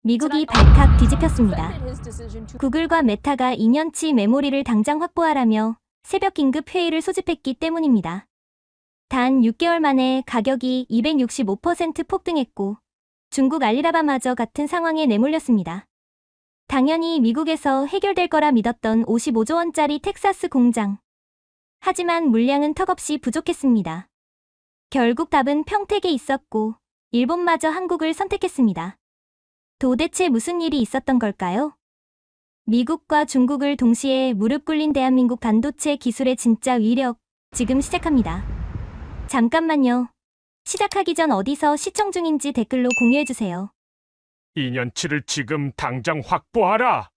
미국이 발칵 뒤집혔습니다. 구글과 메타가 2년치 메모리를 당장 확보하라며 새벽 긴급 회의를 소집했기 때문입니다. 단 6개월 만에 가격이 265% 폭등했고 중국 알리바바마저 같은 상황에 내몰렸습니다. 당연히 미국에서 해결될 거라 믿었던 55조 원짜리 텍사스 공장. 하지만 물량은 턱없이 부족했습니다. 결국 답은 평택에 있었고 일본마저 한국을 선택했습니다. 도대체 무슨 일이 있었던 걸까요? 미국과 중국을 동시에 무릎 꿇린 대한민국 반도체 기술의 진짜 위력, 지금 시작합니다. 잠깐만요. 시작하기 전 어디서 시청 중인지 댓글로 공유해주세요. 2년치를 지금 당장 확보하라.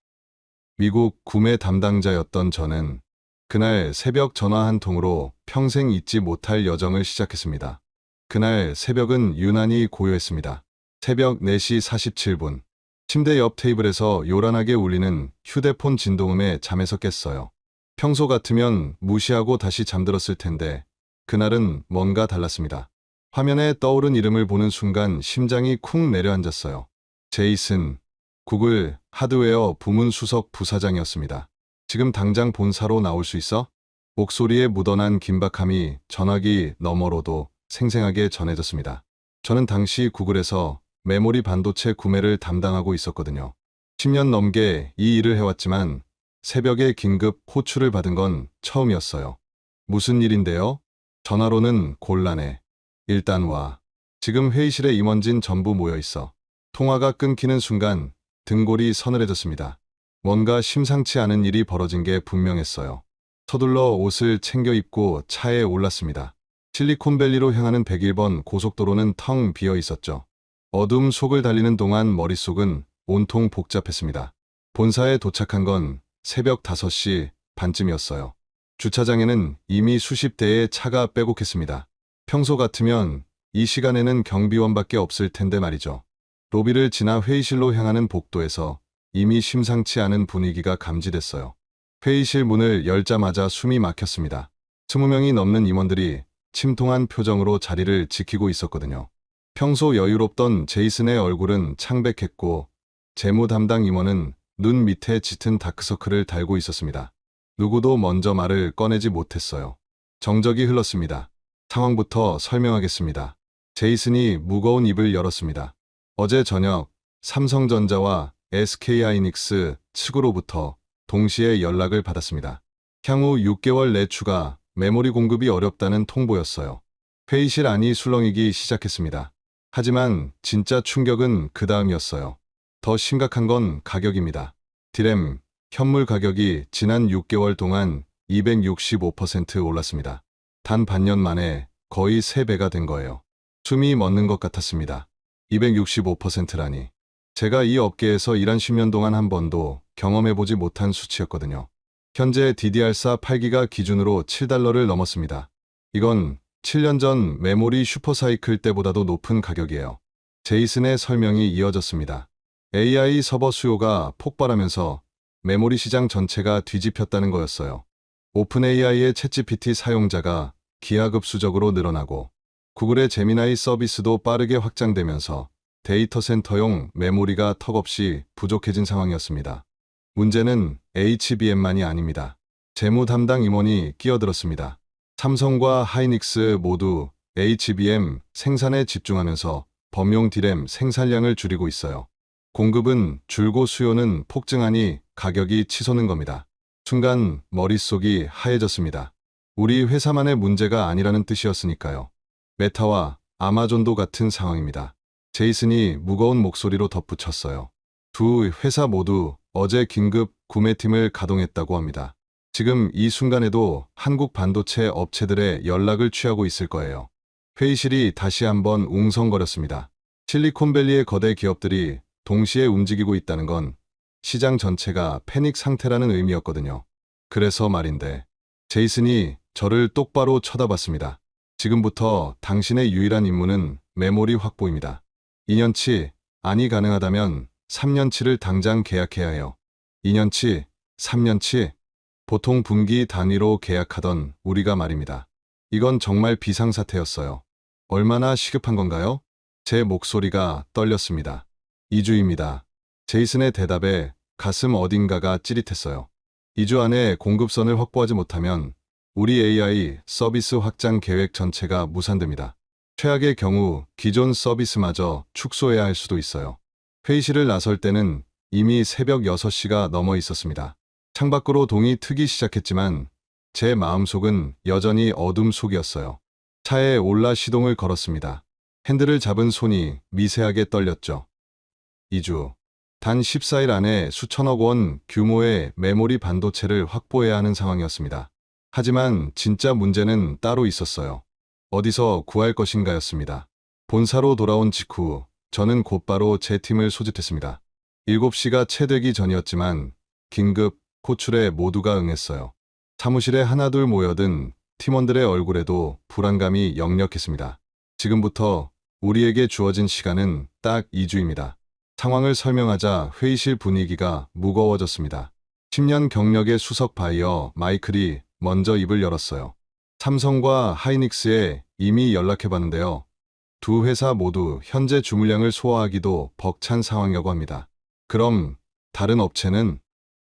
미국 구매 담당자였던 저는 그날 새벽 전화 한 통으로 평생 잊지 못할 여정을 시작했습니다. 그날 새벽은 유난히 고요했습니다. 새벽 4시 47분. 침대 옆 테이블에서 요란하게 울리는 휴대폰 진동음에 잠에서 깼어요. 평소 같으면 무시하고 다시 잠들었을 텐데 그날은 뭔가 달랐습니다. 화면에 떠오른 이름을 보는 순간 심장이 쿵 내려앉았어요. 제이슨, 구글 하드웨어 부문 수석 부사장이었습니다. 지금 당장 본사로 나올 수 있어? 목소리에 묻어난 긴박함이 전화기 너머로도 생생하게 전해졌습니다. 저는 당시 구글에서 메모리 반도체 구매를 담당하고 있었거든요. 10년 넘게 이 일을 해왔지만 새벽에 긴급 호출을 받은 건 처음이었어요. 무슨 일인데요? 전화로는 곤란해. 일단 와. 지금 회의실에 임원진 전부 모여 있어. 통화가 끊기는 순간 등골이 서늘해졌습니다. 뭔가 심상치 않은 일이 벌어진 게 분명했어요. 서둘러 옷을 챙겨 입고 차에 올랐습니다. 실리콘밸리로 향하는 101번 고속도로는 텅 비어 있었죠. 어둠 속을 달리는 동안 머릿속은 온통 복잡했습니다. 본사에 도착한 건 새벽 5시 반쯤이었어요. 주차장에는 이미 수십 대의 차가 빼곡했습니다. 평소 같으면 이 시간에는 경비원밖에 없을 텐데 말이죠. 로비를 지나 회의실로 향하는 복도에서 이미 심상치 않은 분위기가 감지됐어요. 회의실 문을 열자마자 숨이 막혔습니다. 20명이 넘는 임원들이 침통한 표정으로 자리를 지키고 있었거든요. 평소 여유롭던 제이슨의 얼굴은 창백했고 재무 담당 임원은 눈 밑에 짙은 다크서클을 달고 있었습니다. 누구도 먼저 말을 꺼내지 못했어요. 정적이 흘렀습니다. 상황부터 설명하겠습니다. 제이슨이 무거운 입을 열었습니다. 어제 저녁 삼성전자와 SK하이닉스 측으로부터 동시에 연락을 받았습니다. 향후 6개월 내 추가 메모리 공급이 어렵다는 통보였어요. 회의실 안이 술렁이기 시작했습니다. 하지만 진짜 충격은 그 다음이었어요. 더 심각한 건 가격입니다. 디램, 현물 가격이 지난 6개월 동안 265% 올랐습니다. 단 반년 만에 거의 3배가 된 거예요. 숨이 멎는 것 같았습니다. 265%라니. 제가 이 업계에서 일한 10년 동안 한 번도 경험해보지 못한 수치였거든요. 현재 DDR4 8기가 기준으로 $7를 넘었습니다. 이건 7년 전 메모리 슈퍼사이클 때보다도 높은 가격이에요. 제이슨의 설명이 이어졌습니다. AI 서버 수요가 폭발하면서 메모리 시장 전체가 뒤집혔다는 거였어요. 오픈AI의 챗GPT 사용자가 기하급수적으로 늘어나고 구글의 제미나이 서비스도 빠르게 확장되면서 데이터 센터용 메모리가 턱없이 부족해진 상황이었습니다. 문제는 HBM만이 아닙니다. 재무 담당 임원이 끼어들었습니다. 삼성과 하이닉스 모두 HBM 생산에 집중하면서 범용 디램 생산량을 줄이고 있어요. 공급은 줄고 수요는 폭증하니 가격이 치솟는 겁니다. 순간 머릿속이 하얘졌습니다. 우리 회사만의 문제가 아니라는 뜻이었으니까요. 메타와 아마존도 같은 상황입니다. 제이슨이 무거운 목소리로 덧붙였어요. 두 회사 모두 어제 긴급 구매팀을 가동했다고 합니다. 지금 이 순간에도 한국 반도체 업체들의 연락을 취하고 있을 거예요. 회의실이 다시 한번 웅성거렸습니다. 실리콘밸리의 거대 기업들이 동시에 움직이고 있다는 건 시장 전체가 패닉 상태라는 의미였거든요. 그래서 말인데, 제이슨이 저를 똑바로 쳐다봤습니다. 지금부터 당신의 유일한 임무는 메모리 확보입니다. 2년치, 아니 가능하다면 3년치를 당장 계약해야 해요. 2년치, 3년치, 보통 분기 단위로 계약하던 우리가 말입니다. 이건 정말 비상사태였어요. 얼마나 시급한 건가요? 제 목소리가 떨렸습니다. 2주입니다. 제이슨의 대답에 가슴 어딘가가 찌릿했어요. 2주 안에 공급선을 확보하지 못하면 우리 AI 서비스 확장 계획 전체가 무산됩니다. 최악의 경우 기존 서비스마저 축소해야 할 수도 있어요. 회의실을 나설 때는 이미 새벽 6시가 넘어 있었습니다. 창밖으로 동이 트기 시작했지만 제 마음속은 여전히 어둠 속이었어요. 차에 올라 시동을 걸었습니다. 핸들을 잡은 손이 미세하게 떨렸죠. 2주. 단 14일 안에 수천억 원 규모의 메모리 반도체를 확보해야 하는 상황이었습니다. 하지만 진짜 문제는 따로 있었어요. 어디서 구할 것인가였습니다. 본사로 돌아온 직후 저는 곧바로 제 팀을 소집했습니다. 7시가 채 되기 전이었지만 긴급 호출에 모두가 응했어요. 사무실에 하나둘 모여든 팀원들의 얼굴에도 불안감이 역력했습니다. 지금부터 우리에게 주어진 시간은 딱 2주입니다. 상황을 설명하자 회의실 분위기가 무거워졌습니다. 10년 경력의 수석 바이어 마이클이 먼저 입을 열었어요. 삼성과 하이닉스에 이미 연락해봤는데요. 두 회사 모두 현재 주물량을 소화하기도 벅찬 상황이라고 합니다. 그럼 다른 업체는?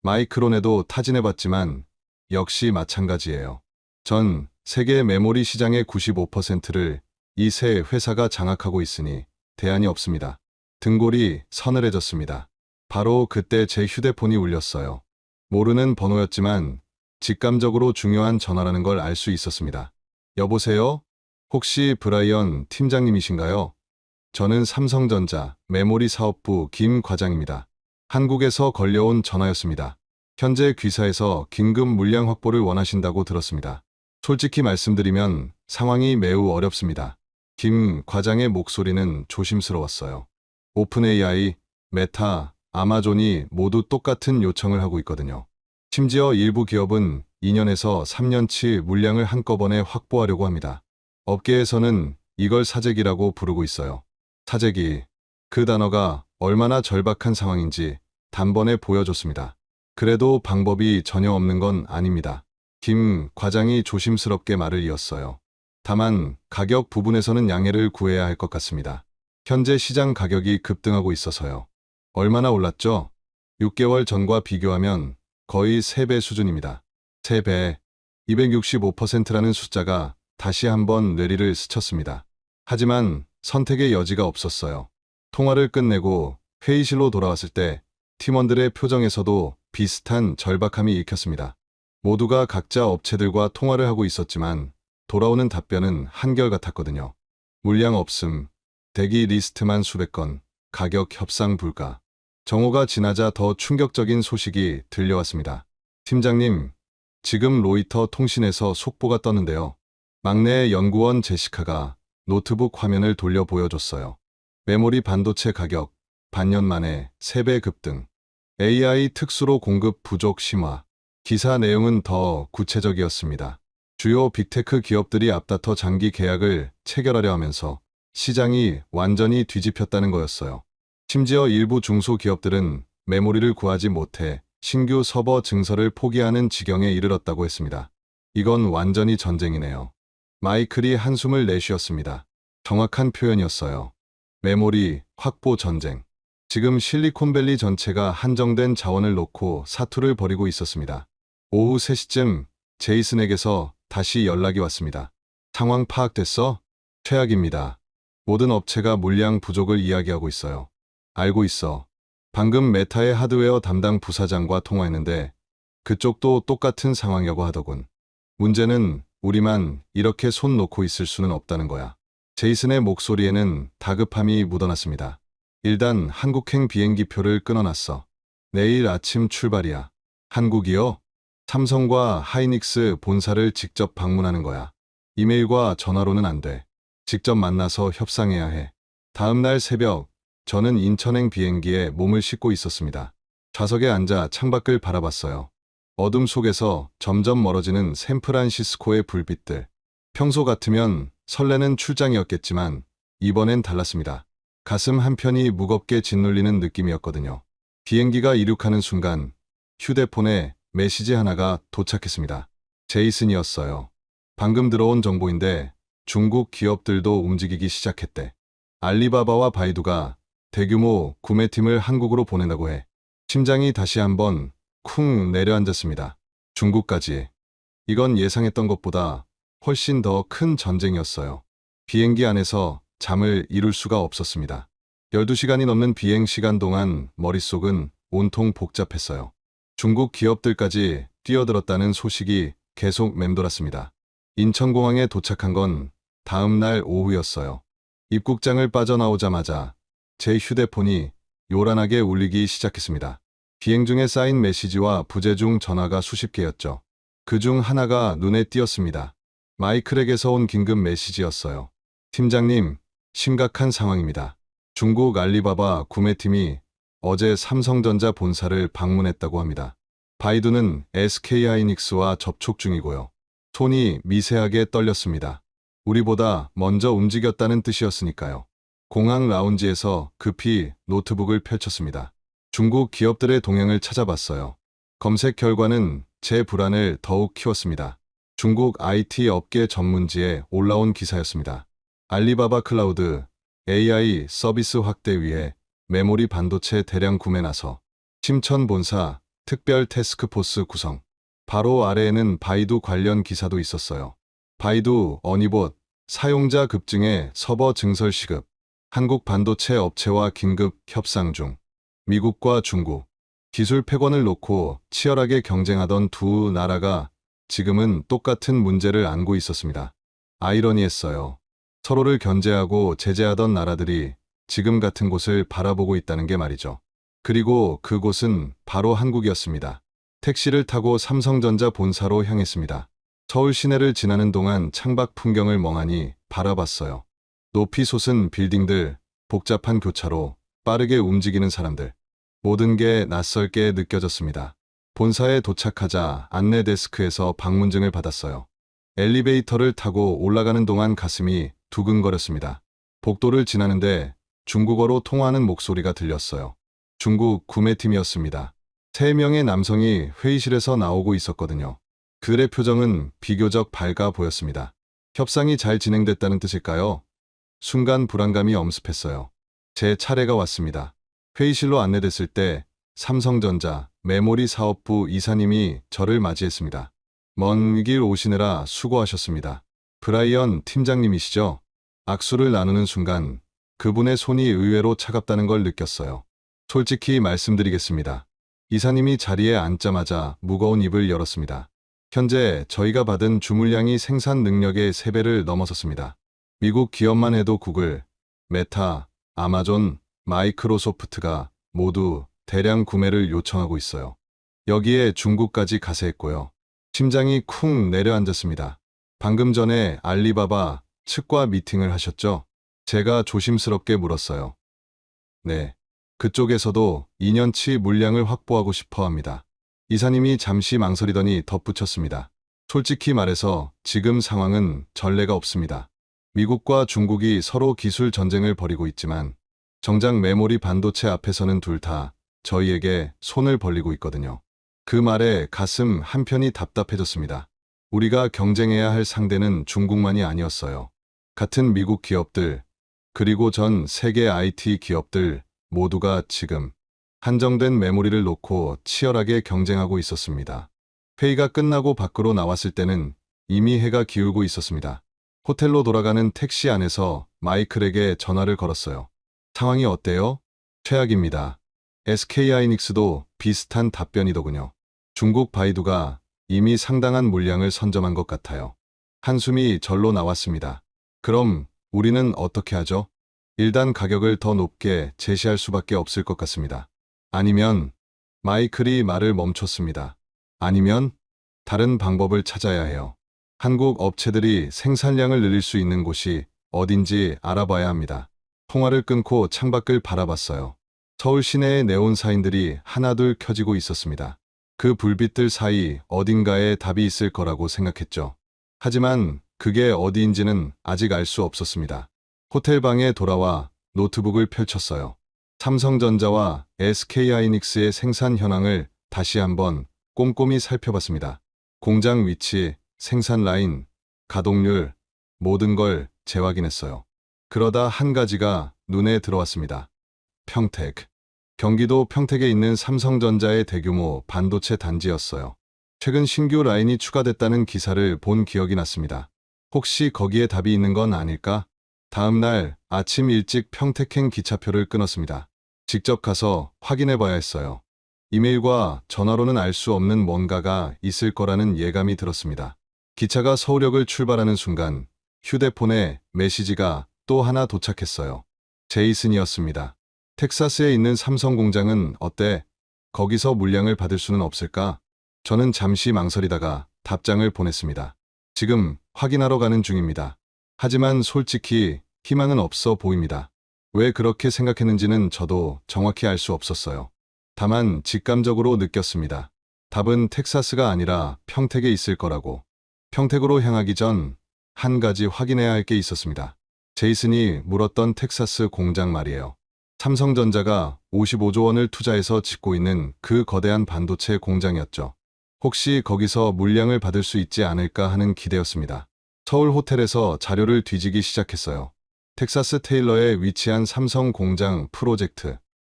마이크론에도 타진해봤지만 역시 마찬가지예요. 전 세계 메모리 시장의 95%를 이 세 회사가 장악하고 있으니 대안이 없습니다. 등골이 서늘해졌습니다. 바로 그때 제 휴대폰이 울렸어요. 모르는 번호였지만 직감적으로 중요한 전화라는 걸 알 수 있었습니다. 여보세요? 혹시 브라이언 팀장님이신가요? 저는 삼성전자 메모리 사업부 김 과장입니다. 한국에서 걸려온 전화였습니다. 현재 귀사에서 긴급 물량 확보를 원하신다고 들었습니다. 솔직히 말씀드리면 상황이 매우 어렵습니다. 김 과장의 목소리는 조심스러웠어요. 오픈 AI, 메타, 아마존이 모두 똑같은 요청을 하고 있거든요. 심지어 일부 기업은 2년에서 3년치 물량을 한꺼번에 확보하려고 합니다. 업계에서는 이걸 사재기라고 부르고 있어요. 사재기, 그 단어가 얼마나 절박한 상황인지 단번에 보여줬습니다. 그래도 방법이 전혀 없는 건 아닙니다. 김 과장이 조심스럽게 말을 이었어요. 다만 가격 부분에서는 양해를 구해야 할 것 같습니다. 현재 시장 가격이 급등하고 있어서요. 얼마나 올랐죠? 6개월 전과 비교하면 거의 3배 수준입니다. 3배, 265%라는 숫자가 다시 한번 뇌리를 스쳤습니다. 하지만 선택의 여지가 없었어요. 통화를 끝내고 회의실로 돌아왔을 때 팀원들의 표정에서도 비슷한 절박함이 읽혔습니다. 모두가 각자 업체들과 통화를 하고 있었지만 돌아오는 답변은 한결같았거든요. 물량 없음, 대기 리스트만 수백 건, 가격 협상 불가. 정오가 지나자 더 충격적인 소식이 들려왔습니다. 팀장님, 지금 로이터 통신에서 속보가 떴는데요. 막내 연구원 제시카가 노트북 화면을 돌려 보여줬어요. 메모리 반도체 가격 반년 만에 3배 급등. AI 특수로 공급 부족 심화. 기사 내용은 더 구체적이었습니다. 주요 빅테크 기업들이 앞다퉈 장기 계약을 체결하려 하면서 시장이 완전히 뒤집혔다는 거였어요. 심지어 일부 중소기업들은 메모리를 구하지 못해 신규 서버 증설을 포기하는 지경에 이르렀다고 했습니다. 이건 완전히 전쟁이네요. 마이클이 한숨을 내쉬었습니다. 정확한 표현이었어요. 메모리 확보 전쟁. 지금 실리콘밸리 전체가 한정된 자원을 놓고 사투를 벌이고 있었습니다. 오후 3시쯤 제이슨에게서 다시 연락이 왔습니다. 상황 파악됐어? 최악입니다. 모든 업체가 물량 부족을 이야기하고 있어요. 알고 있어. 방금 메타의 하드웨어 담당 부사장과 통화했는데 그쪽도 똑같은 상황이라고 하더군. 문제는 우리만 이렇게 손 놓고 있을 수는 없다는 거야. 제이슨의 목소리에는 다급함이 묻어났습니다. 일단 한국행 비행기표를 끊어놨어. 내일 아침 출발이야. 한국이요? 삼성과 하이닉스 본사를 직접 방문하는 거야. 이메일과 전화로는 안 돼. 직접 만나서 협상해야 해. 다음 날 새벽, 저는 인천행 비행기에 몸을 싣고 있었습니다. 좌석에 앉아 창밖을 바라봤어요. 어둠 속에서 점점 멀어지는 샌프란시스코의 불빛들. 평소 같으면 설레는 출장이었겠지만 이번엔 달랐습니다. 가슴 한편이 무겁게 짓눌리는 느낌이었거든요. 비행기가 이륙하는 순간 휴대폰에 메시지 하나가 도착했습니다. 제이슨이었어요. 방금 들어온 정보인데 중국 기업들도 움직이기 시작했대. 알리바바와 바이두가 대규모 구매팀을 한국으로 보낸다고 해 심장이 다시 한번 쿵 내려앉았습니다. 중국까지. 이건 예상했던 것보다 훨씬 더 큰 전쟁이었어요. 비행기 안에서 잠을 이룰 수가 없었습니다. 12시간이 넘는 비행 시간 동안 머릿속은 온통 복잡했어요. 중국 기업들까지 뛰어들었다는 소식이 계속 맴돌았습니다. 인천공항에 도착한 건 다음 날 오후였어요. 입국장을 빠져나오자마자 제 휴대폰이 요란하게 울리기 시작했습니다. 비행 중에 쌓인 메시지와 부재중 전화가 수십 개였죠. 그중 하나가 눈에 띄었습니다. 마이클에게서 온 긴급 메시지였어요. 팀장님, 심각한 상황입니다. 중국 알리바바 구매팀이 어제 삼성전자 본사를 방문했다고 합니다. 바이두는 SK하이닉스와 접촉 중이고요. 손이 미세하게 떨렸습니다. 우리보다 먼저 움직였다는 뜻이었으니까요. 공항 라운지에서 급히 노트북을 펼쳤습니다. 중국 기업들의 동향을 찾아봤어요. 검색 결과는 제 불안을 더욱 키웠습니다. 중국 IT 업계 전문지에 올라온 기사였습니다. 알리바바 클라우드 AI 서비스 확대 위해 메모리 반도체 대량 구매 나서 심천 본사 특별 태스크포스 구성. 바로 아래에는 바이두 관련 기사도 있었어요. 바이두 어니봇 사용자 급증에 서버 증설 시급. 한국 반도체 업체와 긴급 협상 중. 미국과 중국. 기술 패권을 놓고 치열하게 경쟁하던 두 나라가 지금은 똑같은 문제를 안고 있었습니다. 아이러니했어요. 서로를 견제하고 제재하던 나라들이 지금 같은 곳을 바라보고 있다는 게 말이죠. 그리고 그곳은 바로 한국이었습니다. 택시를 타고 삼성전자 본사로 향했습니다. 서울 시내를 지나는 동안 창밖 풍경을 멍하니 바라봤어요. 높이 솟은 빌딩들, 복잡한 교차로, 빠르게 움직이는 사람들. 모든 게 낯설게 느껴졌습니다. 본사에 도착하자 안내 데스크에서 방문증을 받았어요. 엘리베이터를 타고 올라가는 동안 가슴이 두근거렸습니다. 복도를 지나는데 중국어로 통화하는 목소리가 들렸어요. 중국 구매팀이었습니다. 3명의 남성이 회의실에서 나오고 있었거든요. 그들의 표정은 비교적 밝아 보였습니다. 협상이 잘 진행됐다는 뜻일까요? 순간 불안감이 엄습했어요. 제 차례가 왔습니다. 회의실로 안내됐을 때 삼성전자 메모리 사업부 이사님이 저를 맞이했습니다. 먼 길 오시느라 수고하셨습니다. 브라이언 팀장님이시죠? 악수를 나누는 순간 그분의 손이 의외로 차갑다는 걸 느꼈어요. 솔직히 말씀드리겠습니다. 이사님이 자리에 앉자마자 무거운 입을 열었습니다. 현재 저희가 받은 주물량이 생산 능력의 3배를 넘어섰습니다. 미국 기업만 해도 구글, 메타, 아마존, 마이크로소프트가 모두 대량 구매를 요청하고 있어요. 여기에 중국까지 가세했고요. 심장이 쿵 내려앉았습니다. 방금 전에 알리바바 측과 미팅을 하셨죠? 제가 조심스럽게 물었어요. 네. 그쪽에서도 2년치 물량을 확보하고 싶어 합니다. 이사님이 잠시 망설이더니 덧붙였습니다. 솔직히 말해서 지금 상황은 전례가 없습니다. 미국과 중국이 서로 기술 전쟁을 벌이고 있지만 정작 메모리 반도체 앞에서는 둘 다 저희에게 손을 벌리고 있거든요. 그 말에 가슴 한편이 답답해졌습니다. 우리가 경쟁해야 할 상대는 중국만이 아니었어요. 같은 미국 기업들, 그리고 전 세계 IT 기업들 모두가 지금 한정된 메모리를 놓고 치열하게 경쟁하고 있었습니다. 회의가 끝나고 밖으로 나왔을 때는 이미 해가 기울고 있었습니다. 호텔로 돌아가는 택시 안에서 마이클에게 전화를 걸었어요. 상황이 어때요? 최악입니다. SK하이닉스도 비슷한 답변이더군요. 중국 바이두가 이미 상당한 물량을 선점한 것 같아요. 한숨이 절로 나왔습니다. 그럼 우리는 어떻게 하죠? 일단 가격을 더 높게 제시할 수밖에 없을 것 같습니다. 아니면 마이클이 말을 멈췄습니다. 아니면 다른 방법을 찾아야 해요. 한국 업체들이 생산량을 늘릴 수 있는 곳이 어딘지 알아봐야 합니다. 통화를 끊고 창밖을 바라봤어요. 서울 시내의 네온 사인들이 하나둘 켜지고 있었습니다. 그 불빛들 사이 어딘가에 답이 있을 거라고 생각했죠. 하지만 그게 어디인지는 아직 알 수 없었습니다. 호텔 방에 돌아와 노트북을 펼쳤어요. 삼성전자와 SK하이닉스의 생산 현황을 다시 한번 꼼꼼히 살펴봤습니다. 공장 위치, 생산 라인, 가동률, 모든 걸 재확인했어요. 그러다 한 가지가 눈에 들어왔습니다. 평택. 경기도 평택에 있는 삼성전자의 대규모 반도체 단지였어요. 최근 신규 라인이 추가됐다는 기사를 본 기억이 났습니다. 혹시 거기에 답이 있는 건 아닐까? 다음 날 아침 일찍 평택행 기차표를 끊었습니다. 직접 가서 확인해 봐야 했어요. 이메일과 전화로는 알 수 없는 뭔가가 있을 거라는 예감이 들었습니다. 기차가 서울역을 출발하는 순간 휴대폰에 메시지가 또 하나 도착했어요. 제이슨이었습니다. 텍사스에 있는 삼성 공장은 어때? 거기서 물량을 받을 수는 없을까? 저는 잠시 망설이다가 답장을 보냈습니다. 지금 확인하러 가는 중입니다. 하지만 솔직히 희망은 없어 보입니다. 왜 그렇게 생각했는지는 저도 정확히 알 수 없었어요. 다만 직감적으로 느꼈습니다. 답은 텍사스가 아니라 평택에 있을 거라고. 평택으로 향하기 전 한 가지 확인해야 할 게 있었습니다. 제이슨이 물었던 텍사스 공장 말이에요. 삼성전자가 55조 원을 투자해서 짓고 있는 그 거대한 반도체 공장이었죠. 혹시 거기서 물량을 받을 수 있지 않을까 하는 기대였습니다. 서울 호텔에서 자료를 뒤지기 시작했어요. 텍사스 테일러에 위치한 삼성 공장 프로젝트.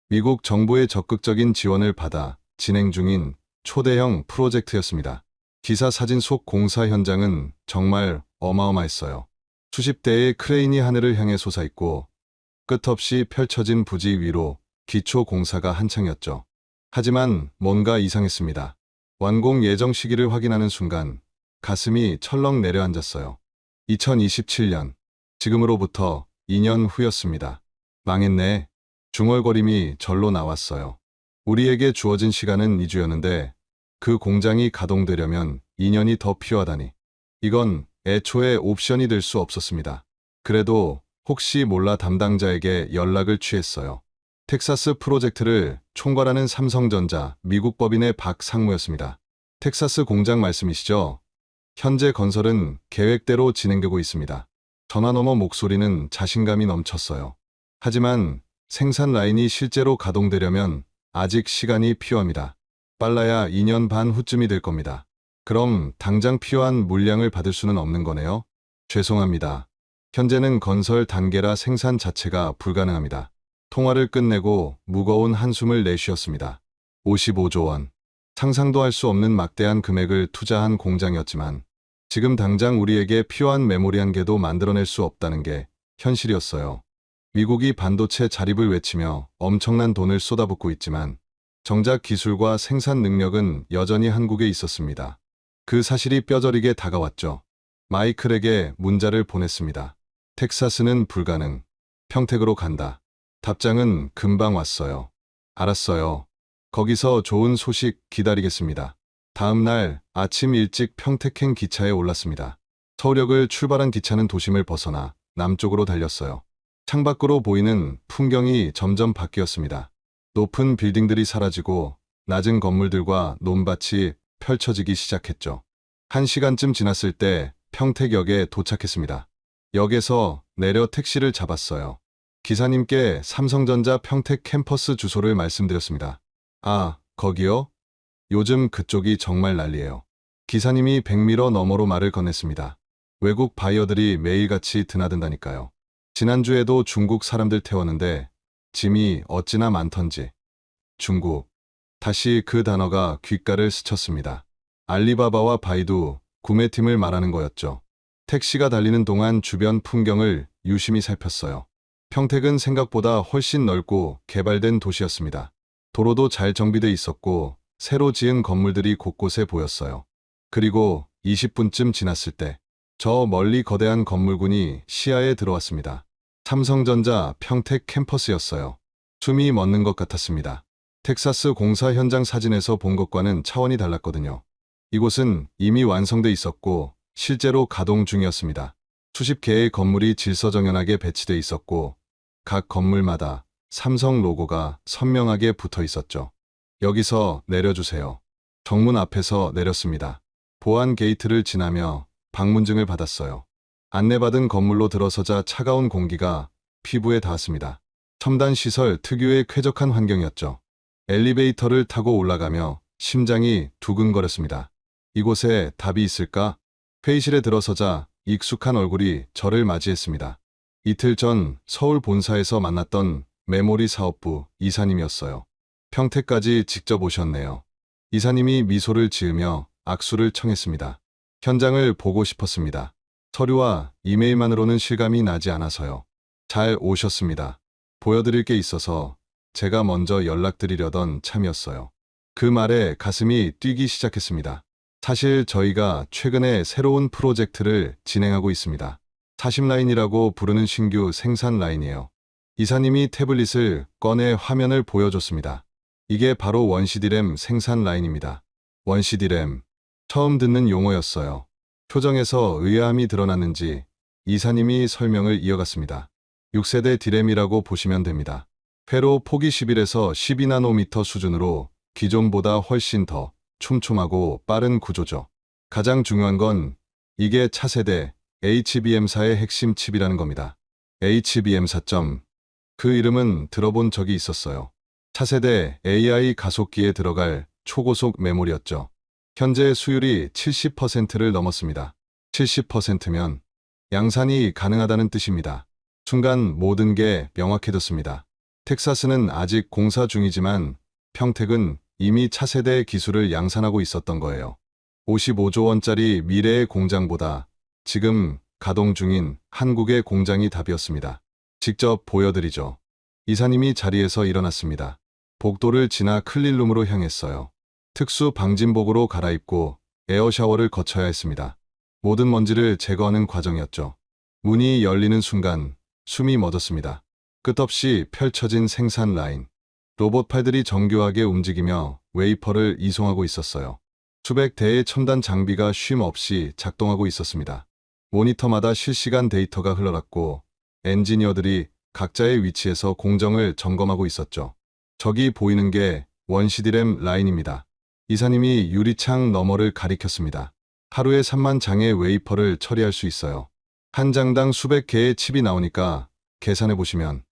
미국 정부의 적극적인 지원을 받아 진행 중인 초대형 프로젝트였습니다. 기사 사진 속 공사 현장은 정말 어마어마했어요. 수십 대의 크레인이 하늘을 향해 솟아있고 끝없이 펼쳐진 부지 위로 기초 공사가 한창이었죠. 하지만 뭔가 이상했습니다. 완공 예정 시기를 확인하는 순간 가슴이 철렁 내려앉았어요. 2027년, 지금으로부터 2년 후였습니다. 망했네. 중얼거림이 절로 나왔어요. 우리에게 주어진 시간은 2주였는데 그 공장이 가동되려면 2년이 더 필요하다니. 이건 애초에 옵션이 될 수 없었습니다. 그래도 혹시 몰라 담당자에게 연락을 취했어요. 텍사스 프로젝트를 총괄하는 삼성전자 미국 법인의 박상무였습니다. 텍사스 공장 말씀이시죠? 현재 건설은 계획대로 진행되고 있습니다. 전화 너머 목소리는 자신감이 넘쳤어요. 하지만 생산 라인이 실제로 가동되려면 아직 시간이 필요합니다. 빨라야 2년 반 후쯤이 될 겁니다. 그럼 당장 필요한 물량을 받을 수는 없는 거네요? 죄송합니다. 현재는 건설 단계라 생산 자체가 불가능합니다. 통화를 끝내고 무거운 한숨을 내쉬었습니다. 55조 원. 상상도 할 수 없는 막대한 금액을 투자한 공장이었지만 지금 당장 우리에게 필요한 메모리 한 개도 만들어낼 수 없다는 게 현실이었어요. 미국이 반도체 자립을 외치며 엄청난 돈을 쏟아붓고 있지만 정작 기술과 생산 능력은 여전히 한국에 있었습니다. 그 사실이 뼈저리게 다가왔죠. 마이클에게 문자를 보냈습니다. 텍사스는 불가능. 평택으로 간다. 답장은 금방 왔어요. 알았어요. 거기서 좋은 소식 기다리겠습니다. 다음 날 아침 일찍 평택행 기차에 올랐습니다. 서울역을 출발한 기차는 도심을 벗어나 남쪽으로 달렸어요. 창밖으로 보이는 풍경이 점점 바뀌었습니다. 높은 빌딩들이 사라지고 낮은 건물들과 논밭이 펼쳐지기 시작했죠. 1시간쯤 지났을 때 평택역에 도착했습니다. 역에서 내려 택시를 잡았어요. 기사님께 삼성전자 평택 캠퍼스 주소를 말씀드렸습니다. 아, 거기요? 요즘 그쪽이 정말 난리예요. 기사님이 100m 너머로 말을 건넸습니다. 외국 바이어들이 매일같이 드나든다니까요. 지난주에도 중국 사람들 태웠는데 짐이 어찌나 많던지. 중국. 다시 그 단어가 귓가를 스쳤습니다. 알리바바와 바이두 구매팀을 말하는 거였죠. 택시가 달리는 동안 주변 풍경을 유심히 살폈어요. 평택은 생각보다 훨씬 넓고 개발된 도시였습니다. 도로도 잘 정비돼 있었고 새로 지은 건물들이 곳곳에 보였어요. 그리고 20분쯤 지났을 때 저 멀리 거대한 건물군이 시야에 들어왔습니다. 삼성전자 평택 캠퍼스였어요. 숨이 멎는 것 같았습니다. 텍사스 공사 현장 사진에서 본 것과는 차원이 달랐거든요. 이곳은 이미 완성돼 있었고 실제로 가동 중이었습니다. 수십 개의 건물이 질서정연하게 배치돼 있었고 각 건물마다 삼성 로고가 선명하게 붙어 있었죠. 여기서 내려주세요. 정문 앞에서 내렸습니다. 보안 게이트를 지나며 방문증을 받았어요. 안내받은 건물로 들어서자 차가운 공기가 피부에 닿았습니다. 첨단 시설 특유의 쾌적한 환경이었죠. 엘리베이터를 타고 올라가며 심장이 두근거렸습니다. 이곳에 답이 있을까? 회의실에 들어서자 익숙한 얼굴이 저를 맞이했습니다. 이틀 전 서울 본사에서 만났던 메모리 사업부 이사님이었어요. 평택까지 직접 오셨네요. 이사님이 미소를 지으며 악수를 청했습니다. 현장을 보고 싶었습니다. 서류와 이메일만으로는 실감이 나지 않아서요. 잘 오셨습니다. 보여드릴 게 있어서 제가 먼저 연락드리려던 참이었어요. 그 말에 가슴이 뛰기 시작했습니다. 사실 저희가 최근에 새로운 프로젝트를 진행하고 있습니다. 40라인이라고 부르는 신규 생산 라인이에요. 이사님이 태블릿을 꺼내 화면을 보여줬습니다. 이게 바로 원CD램 생산 라인입니다. 원CD램. 처음 듣는 용어였어요. 표정에서 의아함이 드러났는지 이사님이 설명을 이어갔습니다. 6세대 D램이라고 보시면 됩니다. 회로 폭이 11에서 12나노미터 수준으로 기존보다 훨씬 더 촘촘하고 빠른 구조죠. 가장 중요한 건 이게 차세대 HBM사의 핵심 칩이라는 겁니다. HBM4. 그 이름은 들어본 적이 있었어요. 차세대 AI 가속기에 들어갈 초고속 메모리였죠. 현재 수율이 70%를 넘었습니다. 70%면 양산이 가능하다는 뜻입니다. 순간 모든 게 명확해졌습니다. 텍사스는 아직 공사 중이지만 평택은 이미 차세대 기술을 양산하고 있었던 거예요. 55조 원짜리 미래의 공장보다 지금 가동 중인 한국의 공장이 답이었습니다. 직접 보여드리죠. 이사님이 자리에서 일어났습니다. 복도를 지나 클린룸으로 향했어요. 특수 방진복으로 갈아입고 에어샤워를 거쳐야 했습니다. 모든 먼지를 제거하는 과정이었죠. 문이 열리는 순간 숨이 멎었습니다. 끝없이 펼쳐진 생산 라인. 로봇 팔들이 정교하게 움직이며 웨이퍼를 이송하고 있었어요. 수백 대의 첨단 장비가 쉼 없이 작동하고 있었습니다. 모니터마다 실시간 데이터가 흘러갔고 엔지니어들이 각자의 위치에서 공정을 점검하고 있었죠. 저기 보이는 게 원CD램 라인입니다. 이사님이 유리창 너머를 가리켰습니다. 하루에 3만 장의 웨이퍼를 처리할 수 있어요. 한 장당 수백 개의 칩이 나오니까 계산해 보시면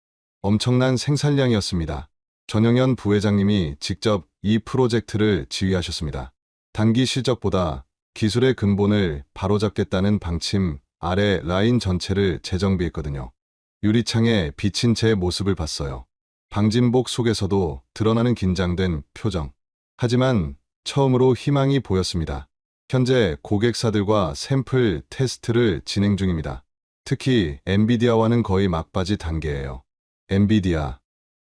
엄청난 생산량이었습니다. 전영현 부회장님이 직접 이 프로젝트를 지휘하셨습니다. 단기 실적보다 기술의 근본을 바로잡겠다는 방침 아래 라인 전체를 재정비했거든요. 유리창에 비친 제 모습을 봤어요. 방진복 속에서도 드러나는 긴장된 표정. 하지만 처음으로 희망이 보였습니다. 현재 고객사들과 샘플 테스트를 진행 중입니다. 특히 엔비디아와는 거의 막바지 단계예요. 엔비디아,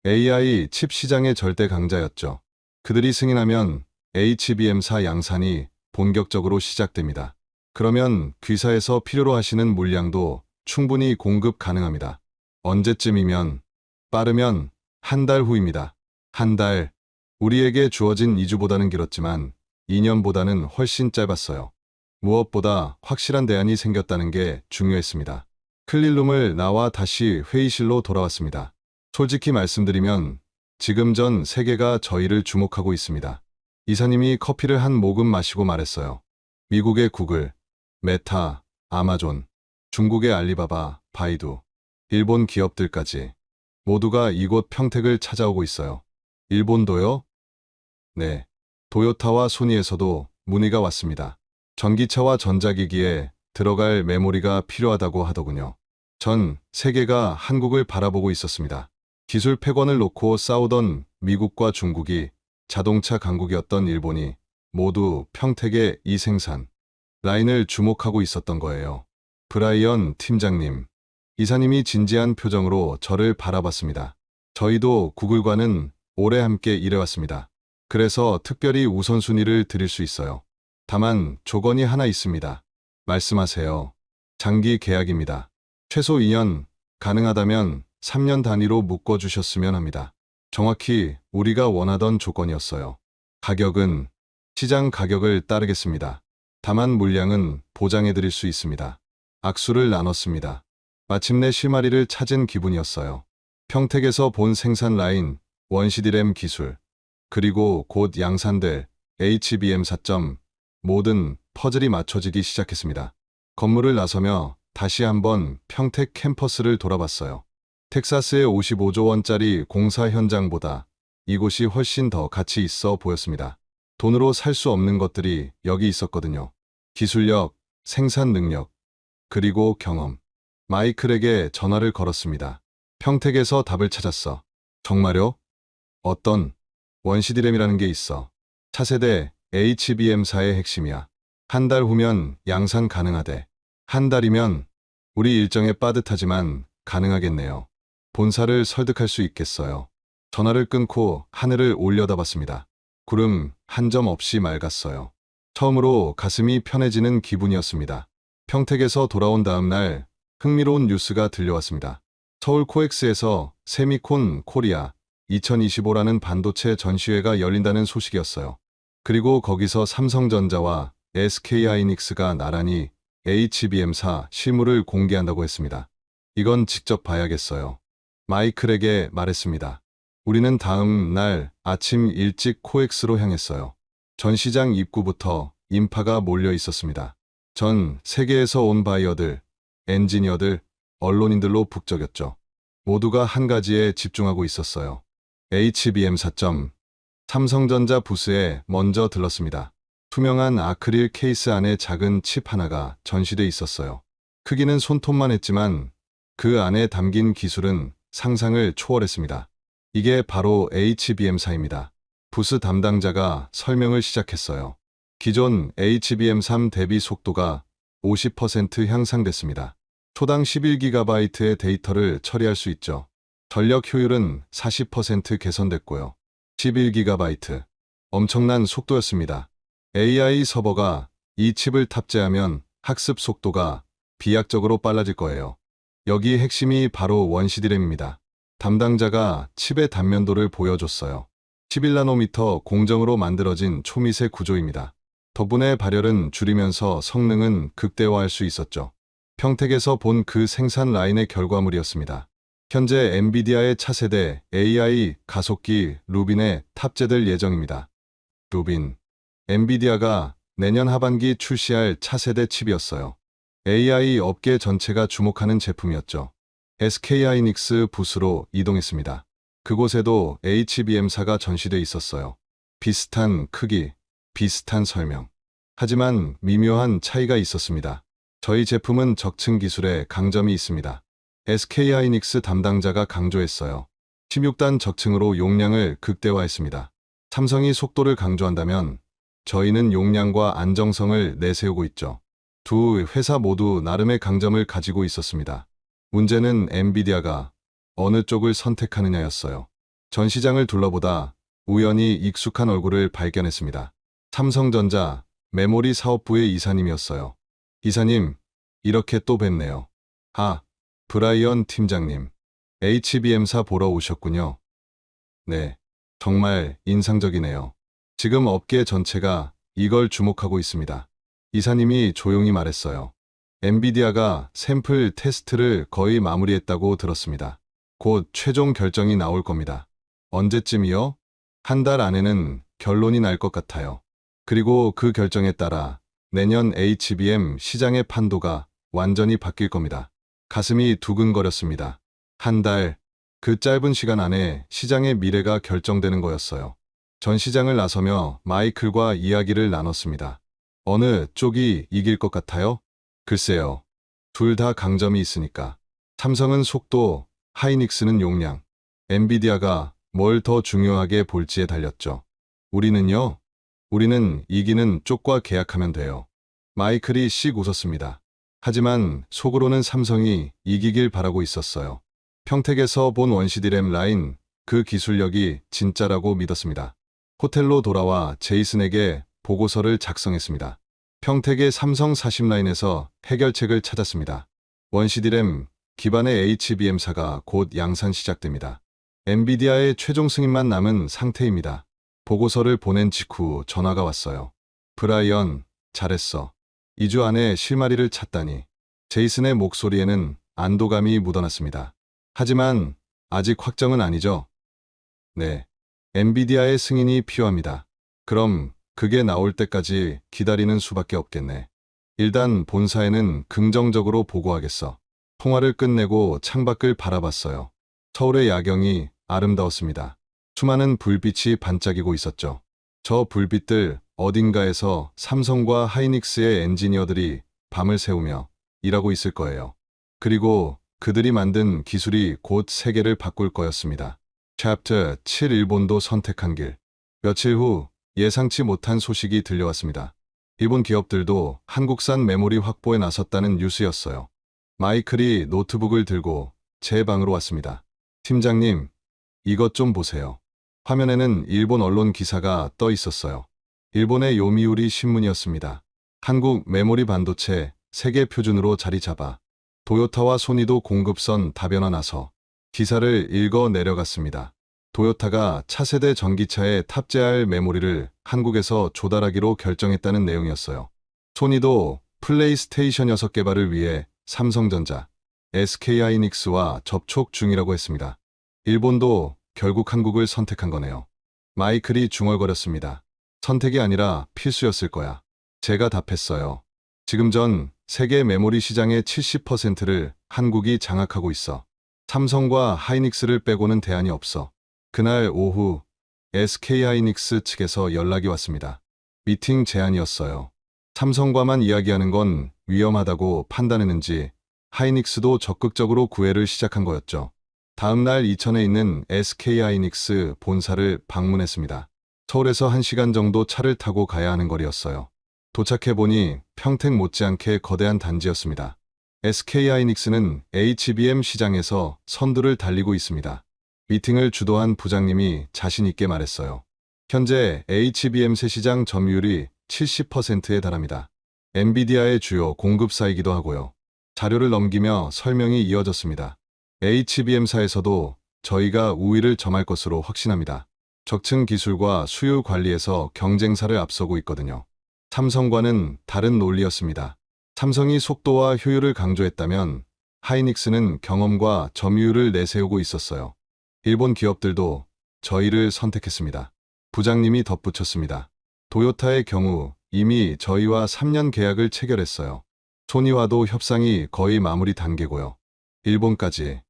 AI 칩 시장의 절대 강자였죠. 그들이 승인하면 HBM4 양산이 본격적으로 시작됩니다. 그러면 귀사에서 필요로 하시는 물량도 충분히 공급 가능합니다. 언제쯤이면? 빠르면 한 달 후입니다. 한 달. 우리에게 주어진 2주보다는 길었지만 2년보다는 훨씬 짧았어요. 무엇보다 확실한 대안이 생겼다는 게 중요했습니다. 클린룸을 나와 다시 회의실로 돌아왔습니다. 솔직히 말씀드리면 지금 전 세계가 저희를 주목하고 있습니다. 이사님이 커피를 한 모금 마시고 말했어요. 미국의 구글, 메타, 아마존, 중국의 알리바바, 바이두, 일본 기업들까지 모두가 이곳 평택을 찾아오고 있어요. 일본도요? 네. 도요타와 소니에서도 문의가 왔습니다. 전기차와 전자기기에 들어갈 메모리가 필요하다고 하더군요. 전 세계가 한국을 바라보고 있었습니다. 기술 패권을 놓고 싸우던 미국과 중국이 자동차 강국이었던 일본이 모두 평택의 이 생산 라인을 주목하고 있었던 거예요. 브라이언 팀장님, 이사님이 진지한 표정으로 저를 바라봤습니다. 저희도 구글과는 오래 함께 일해왔습니다. 그래서 특별히 우선순위를 드릴 수 있어요. 다만 조건이 하나 있습니다. 말씀하세요. 장기 계약입니다. 최소 2년, 가능하다면 3년 단위로 묶어주셨으면 합니다. 정확히 우리가 원하던 조건이었어요. 가격은 시장 가격을 따르겠습니다. 다만 물량은 보장해드릴 수 있습니다. 악수를 나눴습니다. 마침내 실마리를 찾은 기분이었어요. 평택에서 본 생산 라인, 원CD램 기술, 그리고 곧 양산될 HBM4. 모든 퍼즐이 맞춰지기 시작했습니다. 건물을 나서며 다시 한번 평택 캠퍼스를 돌아봤어요. 텍사스의 55조 원짜리 공사 현장보다 이곳이 훨씬 더 가치 있어 보였습니다. 돈으로 살 수 없는 것들이 여기 있었거든요. 기술력, 생산 능력, 그리고 경험. 마이클에게 전화를 걸었습니다. 평택에서 답을 찾았어. 정말요? 어떤? 원시디램이라는 게 있어. 차세대 HBM사의 핵심이야. 한 달 후면 양산 가능하대. 한 달이면 우리 일정에 빠듯하지만 가능하겠네요. 본사를 설득할 수 있겠어요. 전화를 끊고 하늘을 올려다봤습니다. 구름 한 점 없이 맑았어요. 처음으로 가슴이 편해지는 기분이었습니다. 평택에서 돌아온 다음 날 흥미로운 뉴스가 들려왔습니다. 서울 코엑스에서 세미콘 코리아 2025라는 반도체 전시회가 열린다는 소식이었어요. 그리고 거기서 삼성전자와 SK하이닉스가 나란히 HBM사 실물을 공개한다고 했습니다. 이건 직접 봐야겠어요. 마이클에게 말했습니다. 우리는 다음 날 아침 일찍 코엑스로 향했어요. 전시장 입구부터 인파가 몰려 있었습니다. 전 세계에서 온 바이어들, 엔지니어들, 언론인들로 북적였죠. 모두가 한 가지에 집중하고 있었어요. HBM4. 삼성전자 부스에 먼저 들렀습니다. 투명한 아크릴 케이스 안에 작은 칩 하나가 전시돼 있었어요. 크기는 손톱만 했지만 그 안에 담긴 기술은 상상을 초월했습니다. 이게 바로 HBM4입니다. 부스 담당자가 설명을 시작했어요. 기존 HBM3 대비 속도가 50% 향상됐습니다. 초당 11GB의 데이터를 처리할 수 있죠. 전력 효율은 40% 개선됐고요. 11GB. 엄청난 속도였습니다. AI 서버가 이 칩을 탑재하면 학습 속도가 비약적으로 빨라질 거예요. 여기 핵심이 바로 원시디램입니다. 담당자가 칩의 단면도를 보여줬어요. 11나노미터 공정으로 만들어진 초미세 구조입니다. 덕분에 발열은 줄이면서 성능은 극대화할 수 있었죠. 평택에서 본 그 생산 라인의 결과물이었습니다. 현재 엔비디아의 차세대 AI 가속기 루빈에 탑재될 예정입니다. 루빈. 엔비디아가 내년 하반기 출시할 차세대 칩이었어요. AI 업계 전체가 주목하는 제품이었죠. SK하이닉스 부스로 이동했습니다. 그곳에도 HBM4가 전시돼 있었어요. 비슷한 크기, 비슷한 설명. 하지만 미묘한 차이가 있었습니다. 저희 제품은 적층 기술에 강점이 있습니다. SK하이닉스 담당자가 강조했어요. 16단 적층으로 용량을 극대화했습니다. 삼성이 속도를 강조한다면 저희는 용량과 안정성을 내세우고 있죠. 두 회사 모두 나름의 강점을 가지고 있었습니다. 문제는 엔비디아가 어느 쪽을 선택하느냐였어요. 전시장을 둘러보다 우연히 익숙한 얼굴을 발견했습니다. 삼성전자 메모리 사업부의 이사님이었어요. 이사님, 이렇게 또 뵙네요. 아, 브라이언 팀장님. HBM사 보러 오셨군요. 네, 정말 인상적이네요. 지금 업계 전체가 이걸 주목하고 있습니다. 이사님이 조용히 말했어요. 엔비디아가 샘플 테스트를 거의 마무리했다고 들었습니다. 곧 최종 결정이 나올 겁니다. 언제쯤이요? 한 달 안에는 결론이 날 것 같아요. 그리고 그 결정에 따라 내년 HBM 시장의 판도가 완전히 바뀔 겁니다. 가슴이 두근거렸습니다. 한 달, 그 짧은 시간 안에 시장의 미래가 결정되는 거였어요. 전시장을 나서며 마이클과 이야기를 나눴습니다. 어느 쪽이 이길 것 같아요? 글쎄요. 둘 다 강점이 있으니까. 삼성은 속도, 하이닉스는 용량. 엔비디아가 뭘 더 중요하게 볼지에 달렸죠. 우리는요? 우리는 이기는 쪽과 계약하면 돼요. 마이클이 씩 웃었습니다. 하지만 속으로는 삼성이 이기길 바라고 있었어요. 평택에서 본 원시디램 라인, 그 기술력이 진짜라고 믿었습니다. 호텔로 돌아와 제이슨에게 보고서를 작성했습니다. 평택의 삼성 40라인에서 해결책을 찾았습니다. 원시디램 기반의 HBM4가 곧 양산 시작됩니다. 엔비디아의 최종 승인만 남은 상태입니다. 보고서를 보낸 직후 전화가 왔어요. 브라이언, 잘했어. 2주 안에 실마리를 찾다니. 제이슨의 목소리에는 안도감이 묻어났습니다. 하지만 아직 확정은 아니죠? 네. 엔비디아의 승인이 필요합니다. 그럼 그게 나올 때까지 기다리는 수밖에 없겠네. 일단 본사에는 긍정적으로 보고하겠어. 통화를 끝내고 창밖을 바라봤어요. 서울의 야경이 아름다웠습니다. 수많은 불빛이 반짝이고 있었죠. 저 불빛들 어딘가에서 삼성과 하이닉스의 엔지니어들이 밤을 새우며 일하고 있을 거예요. 그리고 그들이 만든 기술이 곧 세계를 바꿀 거였습니다. 챕터 7 일본도 선택한 길. 며칠 후 예상치 못한 소식이 들려왔습니다. 일본 기업들도 한국산 메모리 확보에 나섰다는 뉴스였어요. 마이클이 노트북을 들고 제 방으로 왔습니다. 팀장님, 이것 좀 보세요. 화면에는 일본 언론 기사가 떠 있었어요. 일본의 요미우리 신문이었습니다. 한국 메모리 반도체 세계 표준으로 자리 잡아 도요타와 소니도 공급선 다변화 나서 기사를 읽어 내려갔습니다. 도요타가 차세대 전기차에 탑재할 메모리를 한국에서 조달하기로 결정했다는 내용이었어요. 소니도 플레이스테이션 6 개발을 위해 삼성전자, SK하이닉스와 접촉 중이라고 했습니다. 일본도 결국 한국을 선택한 거네요. 마이클이 중얼거렸습니다. 선택이 아니라 필수였을 거야. 제가 답했어요. 지금 전 세계 메모리 시장의 70%를 한국이 장악하고 있어. 삼성과 하이닉스를 빼고는 대안이 없어. 그날 오후 SK하이닉스 측에서 연락이 왔습니다. 미팅 제안이었어요. 삼성과만 이야기하는 건 위험하다고 판단했는지 하이닉스도 적극적으로 구애를 시작한 거였죠. 다음 날 이천에 있는 SK하이닉스 본사를 방문했습니다. 서울에서 1시간 정도 차를 타고 가야 하는 거리였어요. 도착해보니 평택 못지않게 거대한 단지였습니다. SK하이닉스는 HBM 시장에서 선두를 달리고 있습니다. 미팅을 주도한 부장님이 자신 있게 말했어요. 현재 HBM 새 시장 점유율이 70%에 달합니다. 엔비디아의 주요 공급사이기도 하고요. 자료를 넘기며 설명이 이어졌습니다. HBM사에서도 저희가 우위를 점할 것으로 확신합니다. 적층 기술과 수요 관리에서 경쟁사를 앞서고 있거든요. 삼성과는 다른 논리였습니다. 삼성이 속도와 효율을 강조했다면 하이닉스는 경험과 점유율을 내세우고 있었어요. 일본 기업들도 저희를 선택했습니다. 부장님이 덧붙였습니다. 도요타의 경우 이미 저희와 3년 계약을 체결했어요. 소니와도 협상이 거의 마무리 단계고요. 일본까지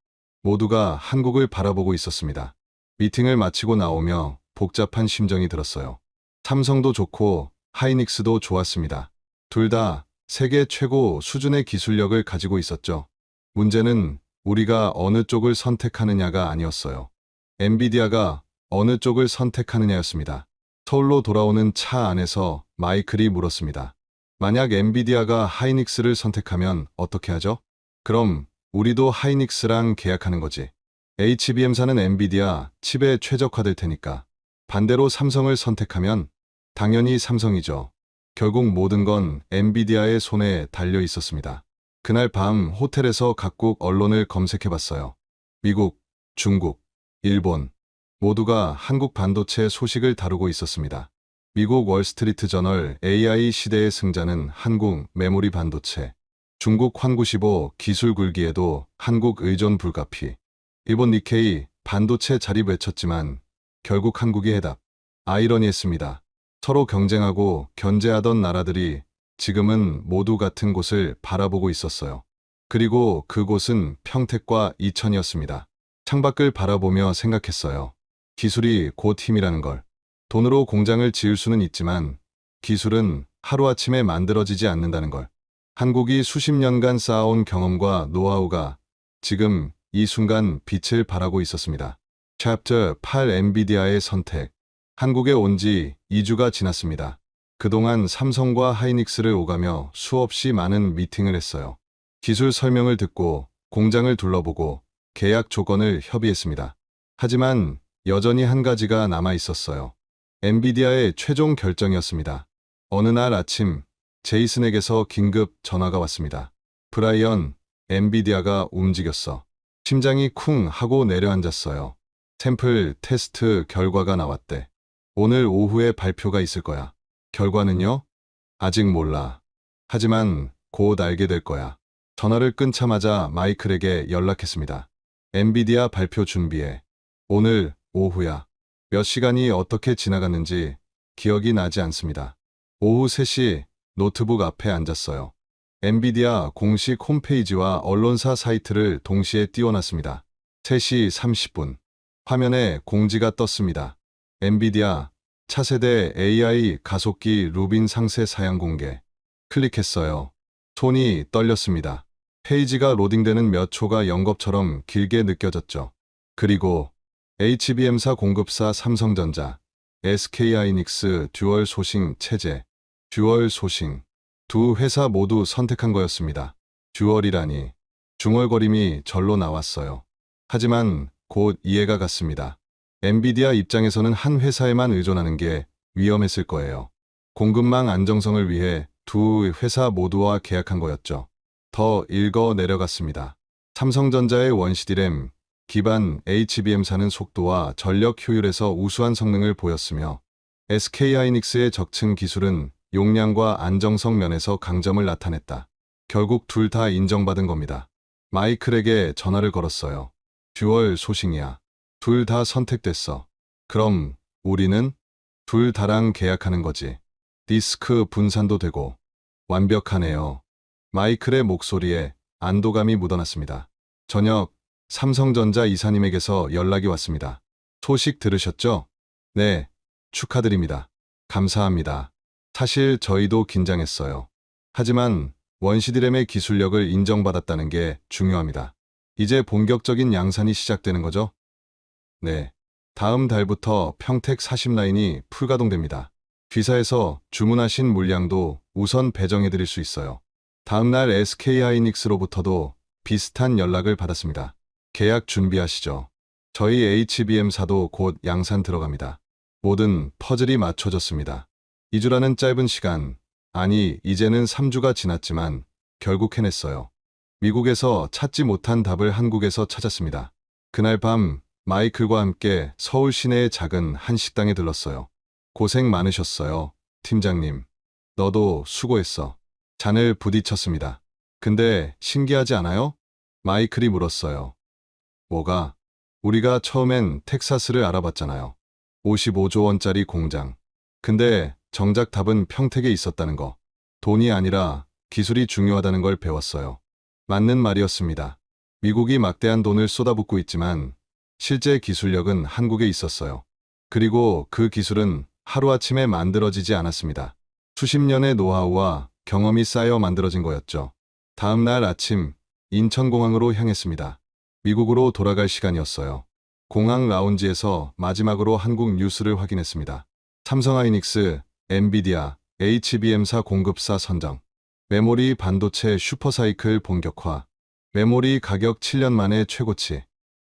모두가 한국을 바라보고 있었습니다. 미팅을 마치고 나오며 복잡한 심정이 들었어요. 삼성도 좋고 하이닉스도 좋았습니다. 둘 다 세계 최고 수준의 기술력을 가지고 있었죠. 문제는 우리가 어느 쪽을 선택하느냐가 아니었어요. 엔비디아가 어느 쪽을 선택하느냐였습니다. 서울로 돌아오는 차 안에서 마이클이 물었습니다. 만약 엔비디아가 하이닉스를 선택하면 어떻게 하죠? 그럼 우리도 하이닉스랑 계약하는 거지. HBM사는 엔비디아 칩에 최적화될 테니까. 반대로 삼성을 선택하면 당연히 삼성이죠. 결국 모든 건 엔비디아의 손에 달려 있었습니다. 그날 밤 호텔에서 각국 언론을 검색해봤어요. 미국, 중국, 일본 모두가 한국 반도체 소식을 다루고 있었습니다. 미국 월스트리트 저널 AI 시대의 승자는 한국 메모리 반도체, 중국 환구시보 기술 굴기에도 한국 의존 불가피, 일본 니케이 반도체 자립 외쳤지만 결국 한국이 해답. 아이러니했습니다. 서로 경쟁하고 견제하던 나라들이 지금은 모두 같은 곳을 바라보고 있었어요. 그리고 그곳은 평택과 이천이었습니다. 창밖을 바라보며 생각했어요. 기술이 곧 힘이라는 걸. 돈으로 공장을 지을 수는 있지만 기술은 하루아침에 만들어지지 않는다는 걸. 한국이 수십 년간 쌓아온 경험과 노하우가 지금 이 순간 빛을 발하고 있었습니다. 챕터 8 엔비디아의 선택. 한국에 온 지 2주가 지났습니다. 그동안 삼성과 하이닉스를 오가며 수없이 많은 미팅을 했어요. 기술 설명을 듣고 공장을 둘러보고 계약 조건을 협의했습니다. 하지만 여전히 한 가지가 남아 있었어요. 엔비디아의 최종 결정이었습니다. 어느 날 아침 제이슨에게서 긴급 전화가 왔습니다. 브라이언, 엔비디아가 움직였어. 심장이 쿵 하고 내려앉았어요. 샘플 테스트 결과가 나왔대. 오늘 오후에 발표가 있을 거야. 결과는요? 아직 몰라. 하지만 곧 알게 될 거야. 전화를 끊자마자 마이클에게 연락했습니다. 엔비디아 발표 준비해. 오늘 오후야. 몇 시간이 어떻게 지나갔는지 기억이 나지 않습니다. 오후 3시 노트북 앞에 앉았어요. 엔비디아 공식 홈페이지와 언론사 사이트를 동시에 띄워놨습니다. 3시 30분. 화면에 공지가 떴습니다. 엔비디아 차세대 AI 가속기 루빈 상세 사양 공개. 클릭했어요. 손이 떨렸습니다. 페이지가 로딩되는 몇 초가 영겁처럼 길게 느껴졌죠. 그리고 HBM사 공급사 삼성전자, SK하이닉스 듀얼 소싱 체제, 듀얼 소싱. 두 회사 모두 선택한 거였습니다. 듀얼이라니 중얼거림이 절로 나왔어요. 하지만 곧 이해가 갔습니다. 엔비디아 입장에서는 한 회사에만 의존하는 게 위험했을 거예요. 공급망 안정성을 위해 두 회사 모두와 계약한 거였죠. 더 읽어 내려갔습니다. 삼성전자의 원CD램 기반 HBM사는 속도와 전력 효율에서 우수한 성능을 보였으며 SK하이닉스의 적층 기술은 용량과 안정성 면에서 강점을 나타냈다. 결국 둘 다 인정받은 겁니다. 마이클에게 전화를 걸었어요. 듀얼 소싱이야. 둘 다 선택됐어. 그럼 우리는 둘 다랑 계약하는 거지. 디스크 분산도 되고 완벽하네요. 마이클의 목소리에 안도감이 묻어났습니다. 저녁 삼성전자 이사님에게서 연락이 왔습니다. 소식 들으셨죠? 네, 축하드립니다. 감사합니다. 사실 저희도 긴장했어요. 하지만 원CD램의 기술력을 인정받았다는 게 중요합니다. 이제 본격적인 양산이 시작되는 거죠? 네. 다음 달부터 평택 40라인이 풀가동됩니다. 귀사에서 주문하신 물량도 우선 배정해드릴 수 있어요. 다음 날 SK하이닉스로부터도 비슷한 연락을 받았습니다. 계약 준비하시죠. 저희 HBM사도 곧 양산 들어갑니다. 모든 퍼즐이 맞춰졌습니다. 2주라는 짧은 시간, 아니 이제는 3주가 지났지만 결국 해냈어요. 미국에서 찾지 못한 답을 한국에서 찾았습니다. 그날 밤 마이클과 함께 서울 시내의 작은 한 식당에 들렀어요. 고생 많으셨어요, 팀장님. 너도 수고했어. 잔을 부딪혔습니다. 근데 신기하지 않아요? 마이클이 물었어요. 뭐가? 우리가 처음엔 텍사스를 알아봤잖아요. 55조 원짜리 공장. 근데 정작 답은 평택에 있었다는 거. 돈이 아니라 기술이 중요하다는 걸 배웠어요. 맞는 말이었습니다. 미국이 막대한 돈을 쏟아붓고 있지만 실제 기술력은 한국에 있었어요. 그리고 그 기술은 하루아침에 만들어지지 않았습니다. 수십 년의 노하우와 경험이 쌓여 만들어진 거였죠. 다음 날 아침 인천공항으로 향했습니다. 미국으로 돌아갈 시간이었어요. 공항 라운지에서 마지막으로 한국 뉴스를 확인했습니다. 삼성하이닉스, 엔비디아, HBM사 공급사 선정, 메모리 반도체 슈퍼사이클 본격화, 메모리 가격 7년 만에 최고치,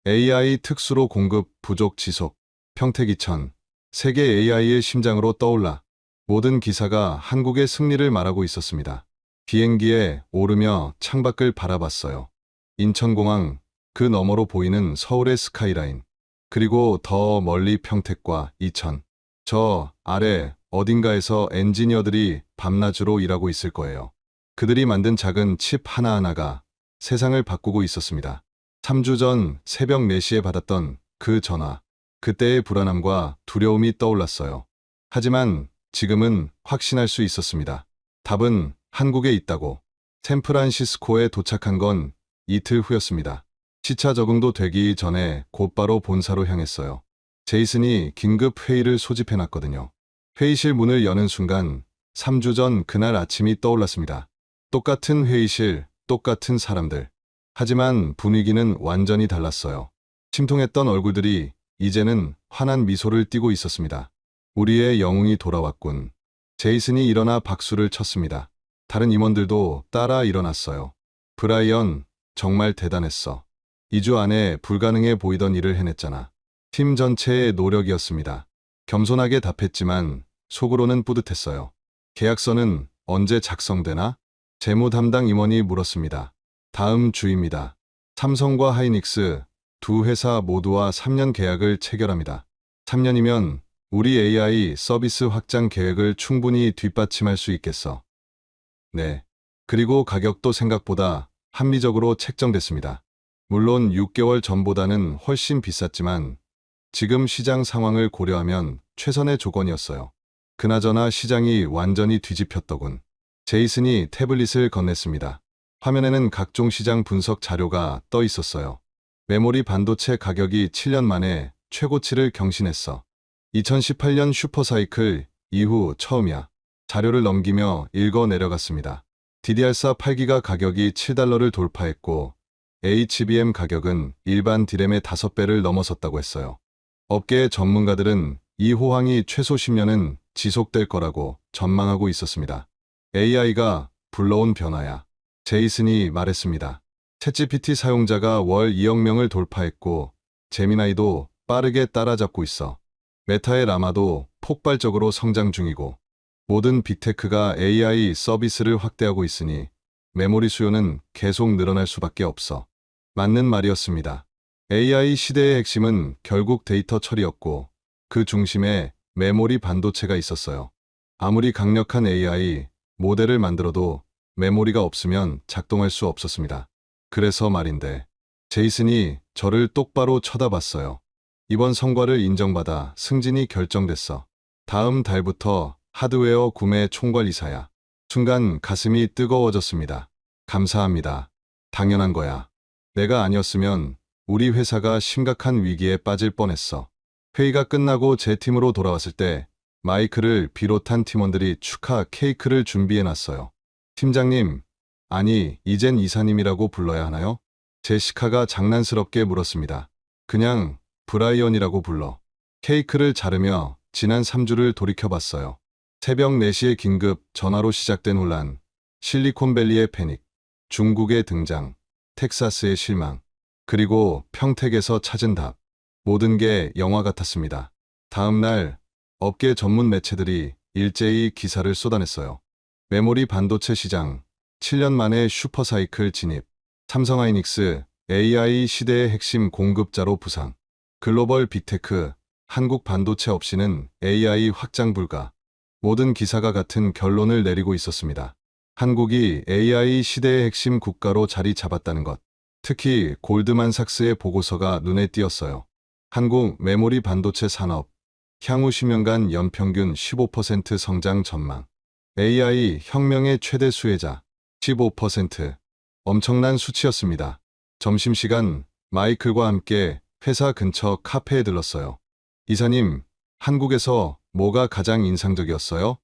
AI 특수로 공급 부족 지속, 평택 2000, 세계 AI의 심장으로 떠올라. 모든 기사가 한국의 승리를 말하고 있었습니다. 비행기에 오르며 창밖을 바라봤어요. 인천공항, 그 너머로 보이는 서울의 스카이라인, 그리고 더 멀리 평택과 이천. 저 아래 어딘가에서 엔지니어들이 밤낮으로 일하고 있을 거예요. 그들이 만든 작은 칩 하나하나가 세상을 바꾸고 있었습니다. 3주 전 새벽 4시에 받았던 그 전화. 그때의 불안함과 두려움이 떠올랐어요. 하지만 지금은 확신할 수 있었습니다. 답은 한국에 있다고. 샌프란시스코에 도착한 건 이틀 후였습니다. 시차 적응도 되기 전에 곧바로 본사로 향했어요. 제이슨이 긴급 회의를 소집해놨거든요. 회의실 문을 여는 순간 3주 전 그날 아침이 떠올랐습니다. 똑같은 회의실, 똑같은 사람들. 하지만 분위기는 완전히 달랐어요. 침통했던 얼굴들이 이제는 환한 미소를 띠고 있었습니다. 우리의 영웅이 돌아왔군. 제이슨이 일어나 박수를 쳤습니다. 다른 임원들도 따라 일어났어요. 브라이언, 정말 대단했어. 2주 안에 불가능해 보이던 일을 해냈잖아. 팀 전체의 노력이었습니다. 겸손하게 답했지만 속으로는 뿌듯했어요. 계약서는 언제 작성되나? 재무 담당 임원이 물었습니다. 다음 주입니다. 삼성과 하이닉스 두 회사 모두와 3년 계약을 체결합니다. 3년이면 우리 AI 서비스 확장 계획을 충분히 뒷받침할 수 있겠어. 네. 그리고 가격도 생각보다 합리적으로 책정됐습니다. 물론 6개월 전보다는 훨씬 비쌌지만 지금 시장 상황을 고려하면 최선의 조건이었어요. 그나저나 시장이 완전히 뒤집혔더군. 제이슨이 태블릿을 건넸습니다. 화면에는 각종 시장 분석 자료가 떠 있었어요. 메모리 반도체 가격이 7년 만에 최고치를 경신했어. 2018년 슈퍼사이클 이후 처음이야. 자료를 넘기며 읽어 내려갔습니다. DDR4 8기가 가격이 $7를 돌파했고 HBM 가격은 일반 D램의 5배를 넘어섰다고 했어요. 업계의 전문가들은 이 호황이 최소 10년은 지속될 거라고 전망하고 있었습니다. AI가 불러온 변화야. 제이슨이 말했습니다. 챗GPT 사용자가 월 2억 명을 돌파했고 제미나이도 빠르게 따라잡고 있어. 메타의 라마도 폭발적으로 성장 중이고 모든 빅테크가 AI 서비스를 확대하고 있으니 메모리 수요는 계속 늘어날 수밖에 없어. 맞는 말이었습니다. AI 시대의 핵심은 결국 데이터 처리였고 그 중심에 메모리 반도체가 있었어요. 아무리 강력한 AI 모델을 만들어도 메모리가 없으면 작동할 수 없었습니다. 그래서 말인데 제이슨이 저를 똑바로 쳐다봤어요. 이번 성과를 인정받아 승진이 결정됐어. 다음 달부터 하드웨어 구매 총괄이사야. 순간 가슴이 뜨거워졌습니다. 감사합니다. 당연한 거야. 내가 아니었으면 우리 회사가 심각한 위기에 빠질 뻔했어. 회의가 끝나고 제 팀으로 돌아왔을 때 마이크를 비롯한 팀원들이 축하 케이크를 준비해놨어요. 팀장님, 아니, 이젠 이사님이라고 불러야 하나요? 제시카가 장난스럽게 물었습니다. 그냥 브라이언이라고 불러. 케이크를 자르며 지난 3주를 돌이켜봤어요. 새벽 4시에 긴급 전화로 시작된 혼란, 실리콘밸리의 패닉, 중국의 등장, 텍사스의 실망, 그리고 평택에서 찾은 답. 모든 게 영화 같았습니다. 다음 날 업계 전문 매체들이 일제히 기사를 쏟아냈어요. 메모리 반도체 시장, 7년 만에 슈퍼사이클 진입, 삼성하이닉스, AI 시대의 핵심 공급자로 부상, 글로벌 빅테크, 한국 반도체 없이는 AI 확장 불가. 모든 기사가 같은 결론을 내리고 있었습니다. 한국이 AI 시대의 핵심 국가로 자리 잡았다는 것. 특히 골드만삭스의 보고서가 눈에 띄었어요. 한국 메모리 반도체 산업, 향후 10년간 연평균 15% 성장 전망. AI 혁명의 최대 수혜자, 15%. 엄청난 수치였습니다. 점심시간 마이클과 함께 회사 근처 카페에 들렀어요. 이사님, 한국에서 뭐가 가장 인상적이었어요?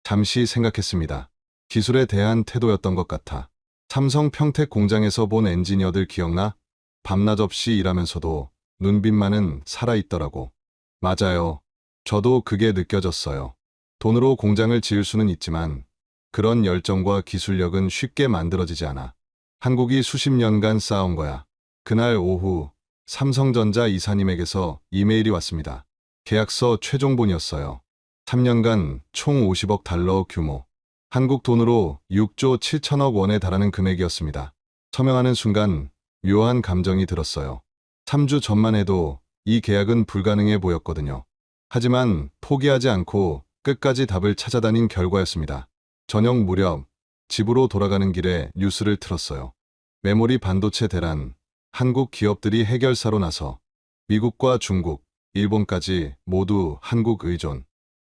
잠시 생각했습니다. 기술에 대한 태도였던 것 같아. 삼성 평택 공장에서 본 엔지니어들 기억나? 밤낮 없이 일하면서도 눈빛만은 살아있더라고. 맞아요. 저도 그게 느껴졌어요. 돈으로 공장을 지을 수는 있지만 그런 열정과 기술력은 쉽게 만들어지지 않아. 한국이 수십 년간 쌓아온 거야. 그날 오후 삼성전자 이사님에게서 이메일이 왔습니다. 계약서 최종본이었어요. 3년간 총 50억 달러 규모. 한국 돈으로 6조 7천억 원에 달하는 금액이었습니다. 서명하는 순간 묘한 감정이 들었어요. 3주 전만 해도 이 계약은 불가능해 보였거든요. 하지만 포기하지 않고 끝까지 답을 찾아다닌 결과였습니다. 저녁 무렵 집으로 돌아가는 길에 뉴스를 틀었어요. 메모리 반도체 대란, 한국 기업들이 해결사로 나서 미국과 중국, 일본까지 모두 한국 의존.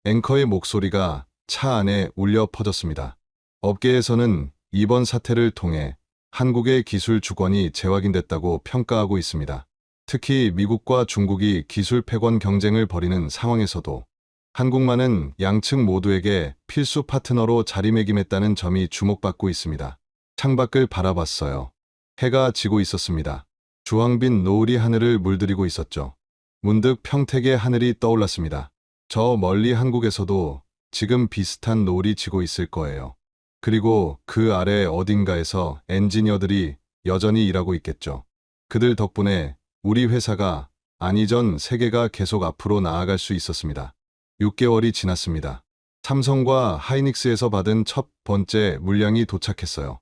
앵커의 목소리가 차 안에 울려 퍼졌습니다. 업계에서는 이번 사태를 통해 한국의 기술 주권이 재확인됐다고 평가하고 있습니다. 특히 미국과 중국이 기술 패권 경쟁을 벌이는 상황에서도 한국만은 양측 모두에게 필수 파트너로 자리매김했다는 점이 주목받고 있습니다. 창밖을 바라봤어요. 해가 지고 있었습니다. 주황빛 노을이 하늘을 물들이고 있었죠. 문득 평택의 하늘이 떠올랐습니다. 저 멀리 한국에서도 지금 비슷한 노을이 지고 있을 거예요. 그리고 그 아래 어딘가에서 엔지니어들이 여전히 일하고 있겠죠. 그들 덕분에 우리 회사가 아니 전 세계가 계속 앞으로 나아갈 수 있었습니다. 6개월이 지났습니다. 삼성과 하이닉스에서 받은 첫 번째 물량이 도착했어요.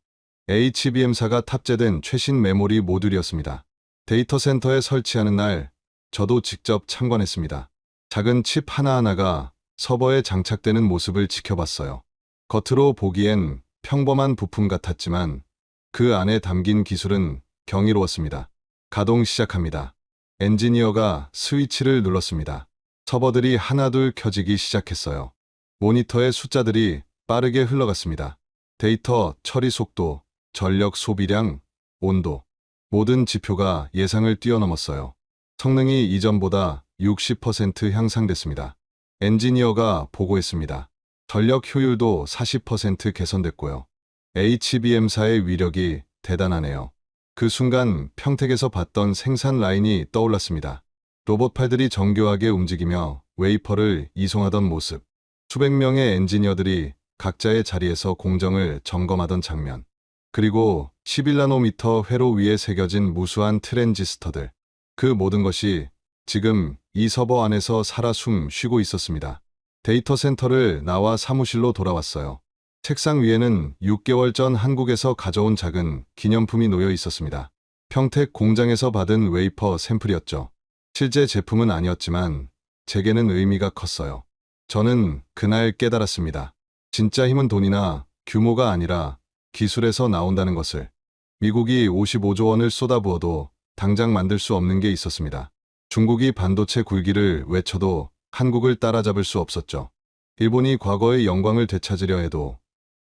HBM사가 탑재된 최신 메모리 모듈이었습니다. 데이터 센터에 설치하는 날 저도 직접 참관했습니다. 작은 칩 하나하나가 서버에 장착되는 모습을 지켜봤어요. 겉으로 보기엔 평범한 부품 같았지만 그 안에 담긴 기술은 경이로웠습니다. 가동 시작합니다. 엔지니어가 스위치를 눌렀습니다. 서버들이 하나둘 켜지기 시작했어요. 모니터의 숫자들이 빠르게 흘러갔습니다. 데이터 처리 속도, 전력 소비량, 온도, 모든 지표가 예상을 뛰어넘었어요. 성능이 이전보다 60% 향상됐습니다. 엔지니어가 보고했습니다. 전력 효율도 40% 개선됐고요. HBM사의 위력이 대단하네요. 그 순간 평택에서 봤던 생산 라인이 떠올랐습니다. 로봇팔들이 정교하게 움직이며 웨이퍼를 이송하던 모습. 수백 명의 엔지니어들이 각자의 자리에서 공정을 점검하던 장면. 그리고 11나노미터 회로 위에 새겨진 무수한 트랜지스터들. 그 모든 것이 지금 이 서버 안에서 살아 숨 쉬고 있었습니다. 데이터 센터를 나와 사무실로 돌아왔어요. 책상 위에는 6개월 전 한국에서 가져온 작은 기념품이 놓여 있었습니다. 평택 공장에서 받은 웨이퍼 샘플이었죠. 실제 제품은 아니었지만 제게는 의미가 컸어요. 저는 그날 깨달았습니다. 진짜 힘은 돈이나 규모가 아니라 기술에서 나온다는 것을. 미국이 55조 원을 쏟아부어도 당장 만들 수 없는 게 있었습니다. 중국이 반도체 굴기를 외쳐도 한국을 따라잡을 수 없었죠. 일본이 과거의 영광을 되찾으려 해도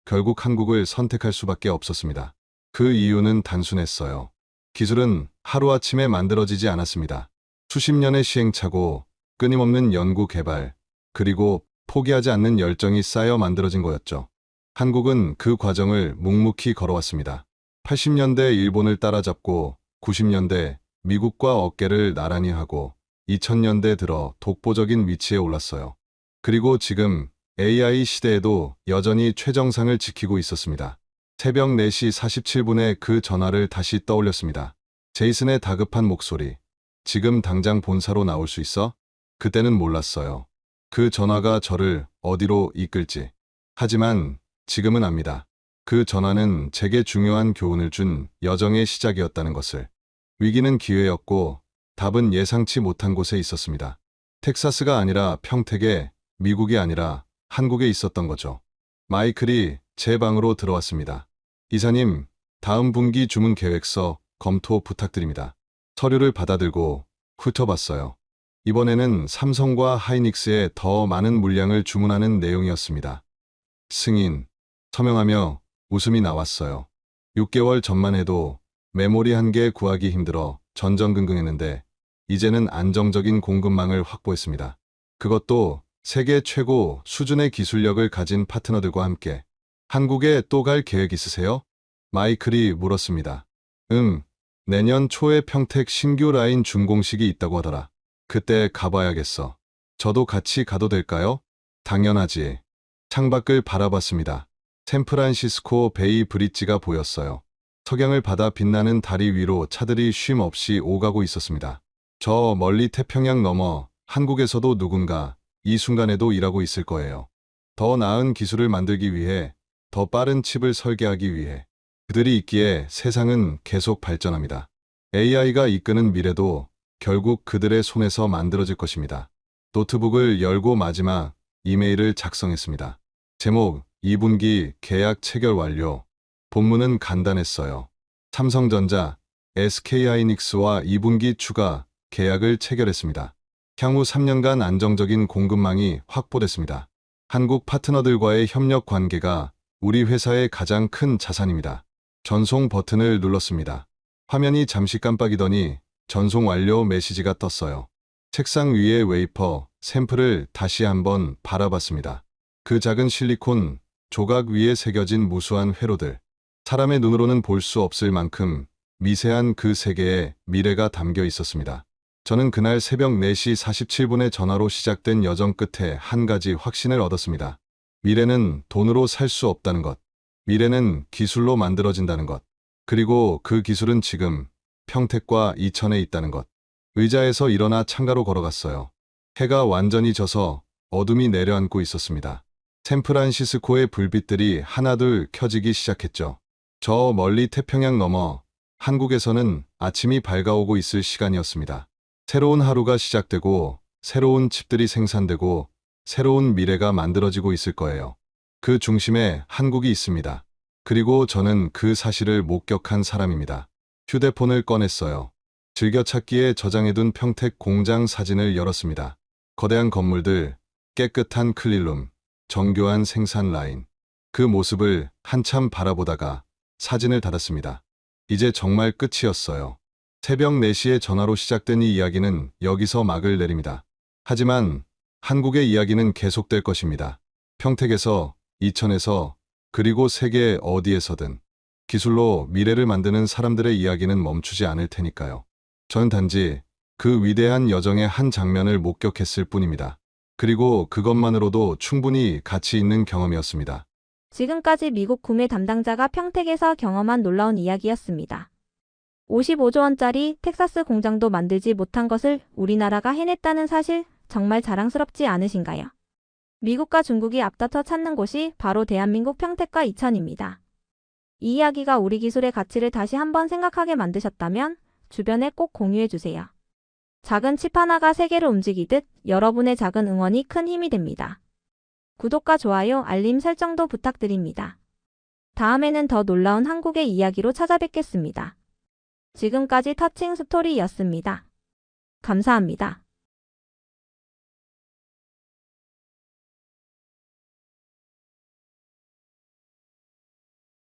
결국 한국을 선택할 수밖에 없었습니다. 그 이유는 단순했어요. 기술은 하루아침에 만들어지지 않았습니다. 수십 년의 시행착오, 끊임없는 연구 개발, 그리고 포기하지 않는 열정이 쌓여 만들어진 거였죠. 한국은 그 과정을 묵묵히 걸어왔습니다. 80년대 일본을 따라잡고 90년대 미국과 어깨를 나란히 하고 2000년대 들어 독보적인 위치에 올랐어요. 그리고 지금 AI 시대에도 여전히 최정상을 지키고 있었습니다. 새벽 4시 47분에 그 전화를 다시 떠올렸습니다. 제이슨의 다급한 목소리. 지금 당장 본사로 나올 수 있어? 그때는 몰랐어요. 그 전화가 저를 어디로 이끌지. 하지만 지금은 압니다. 그 전화는 제게 중요한 교훈을 준 여정의 시작이었다는 것을. 위기는 기회였고 답은 예상치 못한 곳에 있었습니다. 텍사스가 아니라 평택에, 미국이 아니라 한국에 있었던 거죠. 마이클이 제 방으로 들어왔습니다. 이사님, 다음 분기 주문 계획서 검토 부탁드립니다. 서류를 받아들고 훑어봤어요. 이번에는 삼성과 하이닉스에 더 많은 물량을 주문하는 내용이었습니다. 승인, 서명하며 웃음이 나왔어요. 6개월 전만 해도 메모리 한 개 구하기 힘들어 전전긍긍했는데 이제는 안정적인 공급망을 확보했습니다. 그것도 세계 최고 수준의 기술력을 가진 파트너들과 함께. 한국에 또 갈 계획 있으세요? 마이클이 물었습니다. 내년 초에 평택 신규 라인 준공식이 있다고 하더라. 그때 가봐야겠어. 저도 같이 가도 될까요? 당연하지. 창밖을 바라봤습니다. 샌프란시스코 베이 브릿지가 보였어요. 석양을 받아 빛나는 다리 위로 차들이 쉼 없이 오가고 있었습니다. 저 멀리 태평양 너머 한국에서도 누군가 이 순간에도 일하고 있을 거예요. 더 나은 기술을 만들기 위해, 더 빠른 칩을 설계하기 위해. 그들이 있기에 세상은 계속 발전합니다. AI가 이끄는 미래도 결국 그들의 손에서 만들어질 것입니다. 노트북을 열고 마지막 이메일을 작성했습니다. 제목, 2분기 계약 체결 완료. 본문은 간단했어요. 삼성전자, SK하이닉스와 2분기 추가 계약을 체결했습니다. 향후 3년간 안정적인 공급망이 확보됐습니다. 한국 파트너들과의 협력 관계가 우리 회사의 가장 큰 자산입니다. 전송 버튼을 눌렀습니다. 화면이 잠시 깜빡이더니 전송 완료 메시지가 떴어요. 책상 위의 웨이퍼 샘플을 다시 한번 바라봤습니다. 그 작은 실리콘 조각 위에 새겨진 무수한 회로들. 사람의 눈으로는 볼 수 없을 만큼 미세한 그 세계에 미래가 담겨 있었습니다. 저는 그날 새벽 4시 47분의 전화로 시작된 여정 끝에 한 가지 확신을 얻었습니다. 미래는 돈으로 살 수 없다는 것. 미래는 기술로 만들어진다는 것. 그리고 그 기술은 지금 평택과 이천에 있다는 것. 의자에서 일어나 창가로 걸어갔어요. 해가 완전히 져서 어둠이 내려앉고 있었습니다. 샌프란시스코의 불빛들이 하나둘 켜지기 시작했죠. 저 멀리 태평양 너머 한국에서는 아침이 밝아오고 있을 시간이었습니다. 새로운 하루가 시작되고 새로운 칩들이 생산되고 새로운 미래가 만들어지고 있을 거예요. 그 중심에 한국이 있습니다. 그리고 저는 그 사실을 목격한 사람입니다. 휴대폰을 꺼냈어요. 즐겨찾기에 저장해둔 평택 공장 사진을 열었습니다. 거대한 건물들, 깨끗한 클린룸, 정교한 생산 라인. 그 모습을 한참 바라보다가 사진을 닫았습니다. 이제 정말 끝이었어요. 새벽 4시에 전화로 시작된 이 이야기는 여기서 막을 내립니다. 하지만 한국의 이야기는 계속될 것입니다. 평택에서, 이천에서, 그리고 세계 어디에서든 기술로 미래를 만드는 사람들의 이야기는 멈추지 않을 테니까요. 전 단지 그 위대한 여정의 한 장면을 목격했을 뿐입니다. 그리고 그것만으로도 충분히 가치 있는 경험이었습니다. 지금까지 미국 구매 담당자가 평택에서 경험한 놀라운 이야기였습니다. 55조 원짜리 텍사스 공장도 만들지 못한 것을 우리나라가 해냈다는 사실 정말 자랑스럽지 않으신가요? 미국과 중국이 앞다퉈 찾는 곳이 바로 대한민국 평택과 이천입니다. 이 이야기가 우리 기술의 가치를 다시 한번 생각하게 만드셨다면 주변에 꼭 공유해주세요. 작은 칩 하나가 세계를 움직이듯 여러분의 작은 응원이 큰 힘이 됩니다. 구독과 좋아요, 알림 설정도 부탁드립니다. 다음에는 더 놀라운 한국의 이야기로 찾아뵙겠습니다. 지금까지 터칭 스토리였습니다. 감사합니다.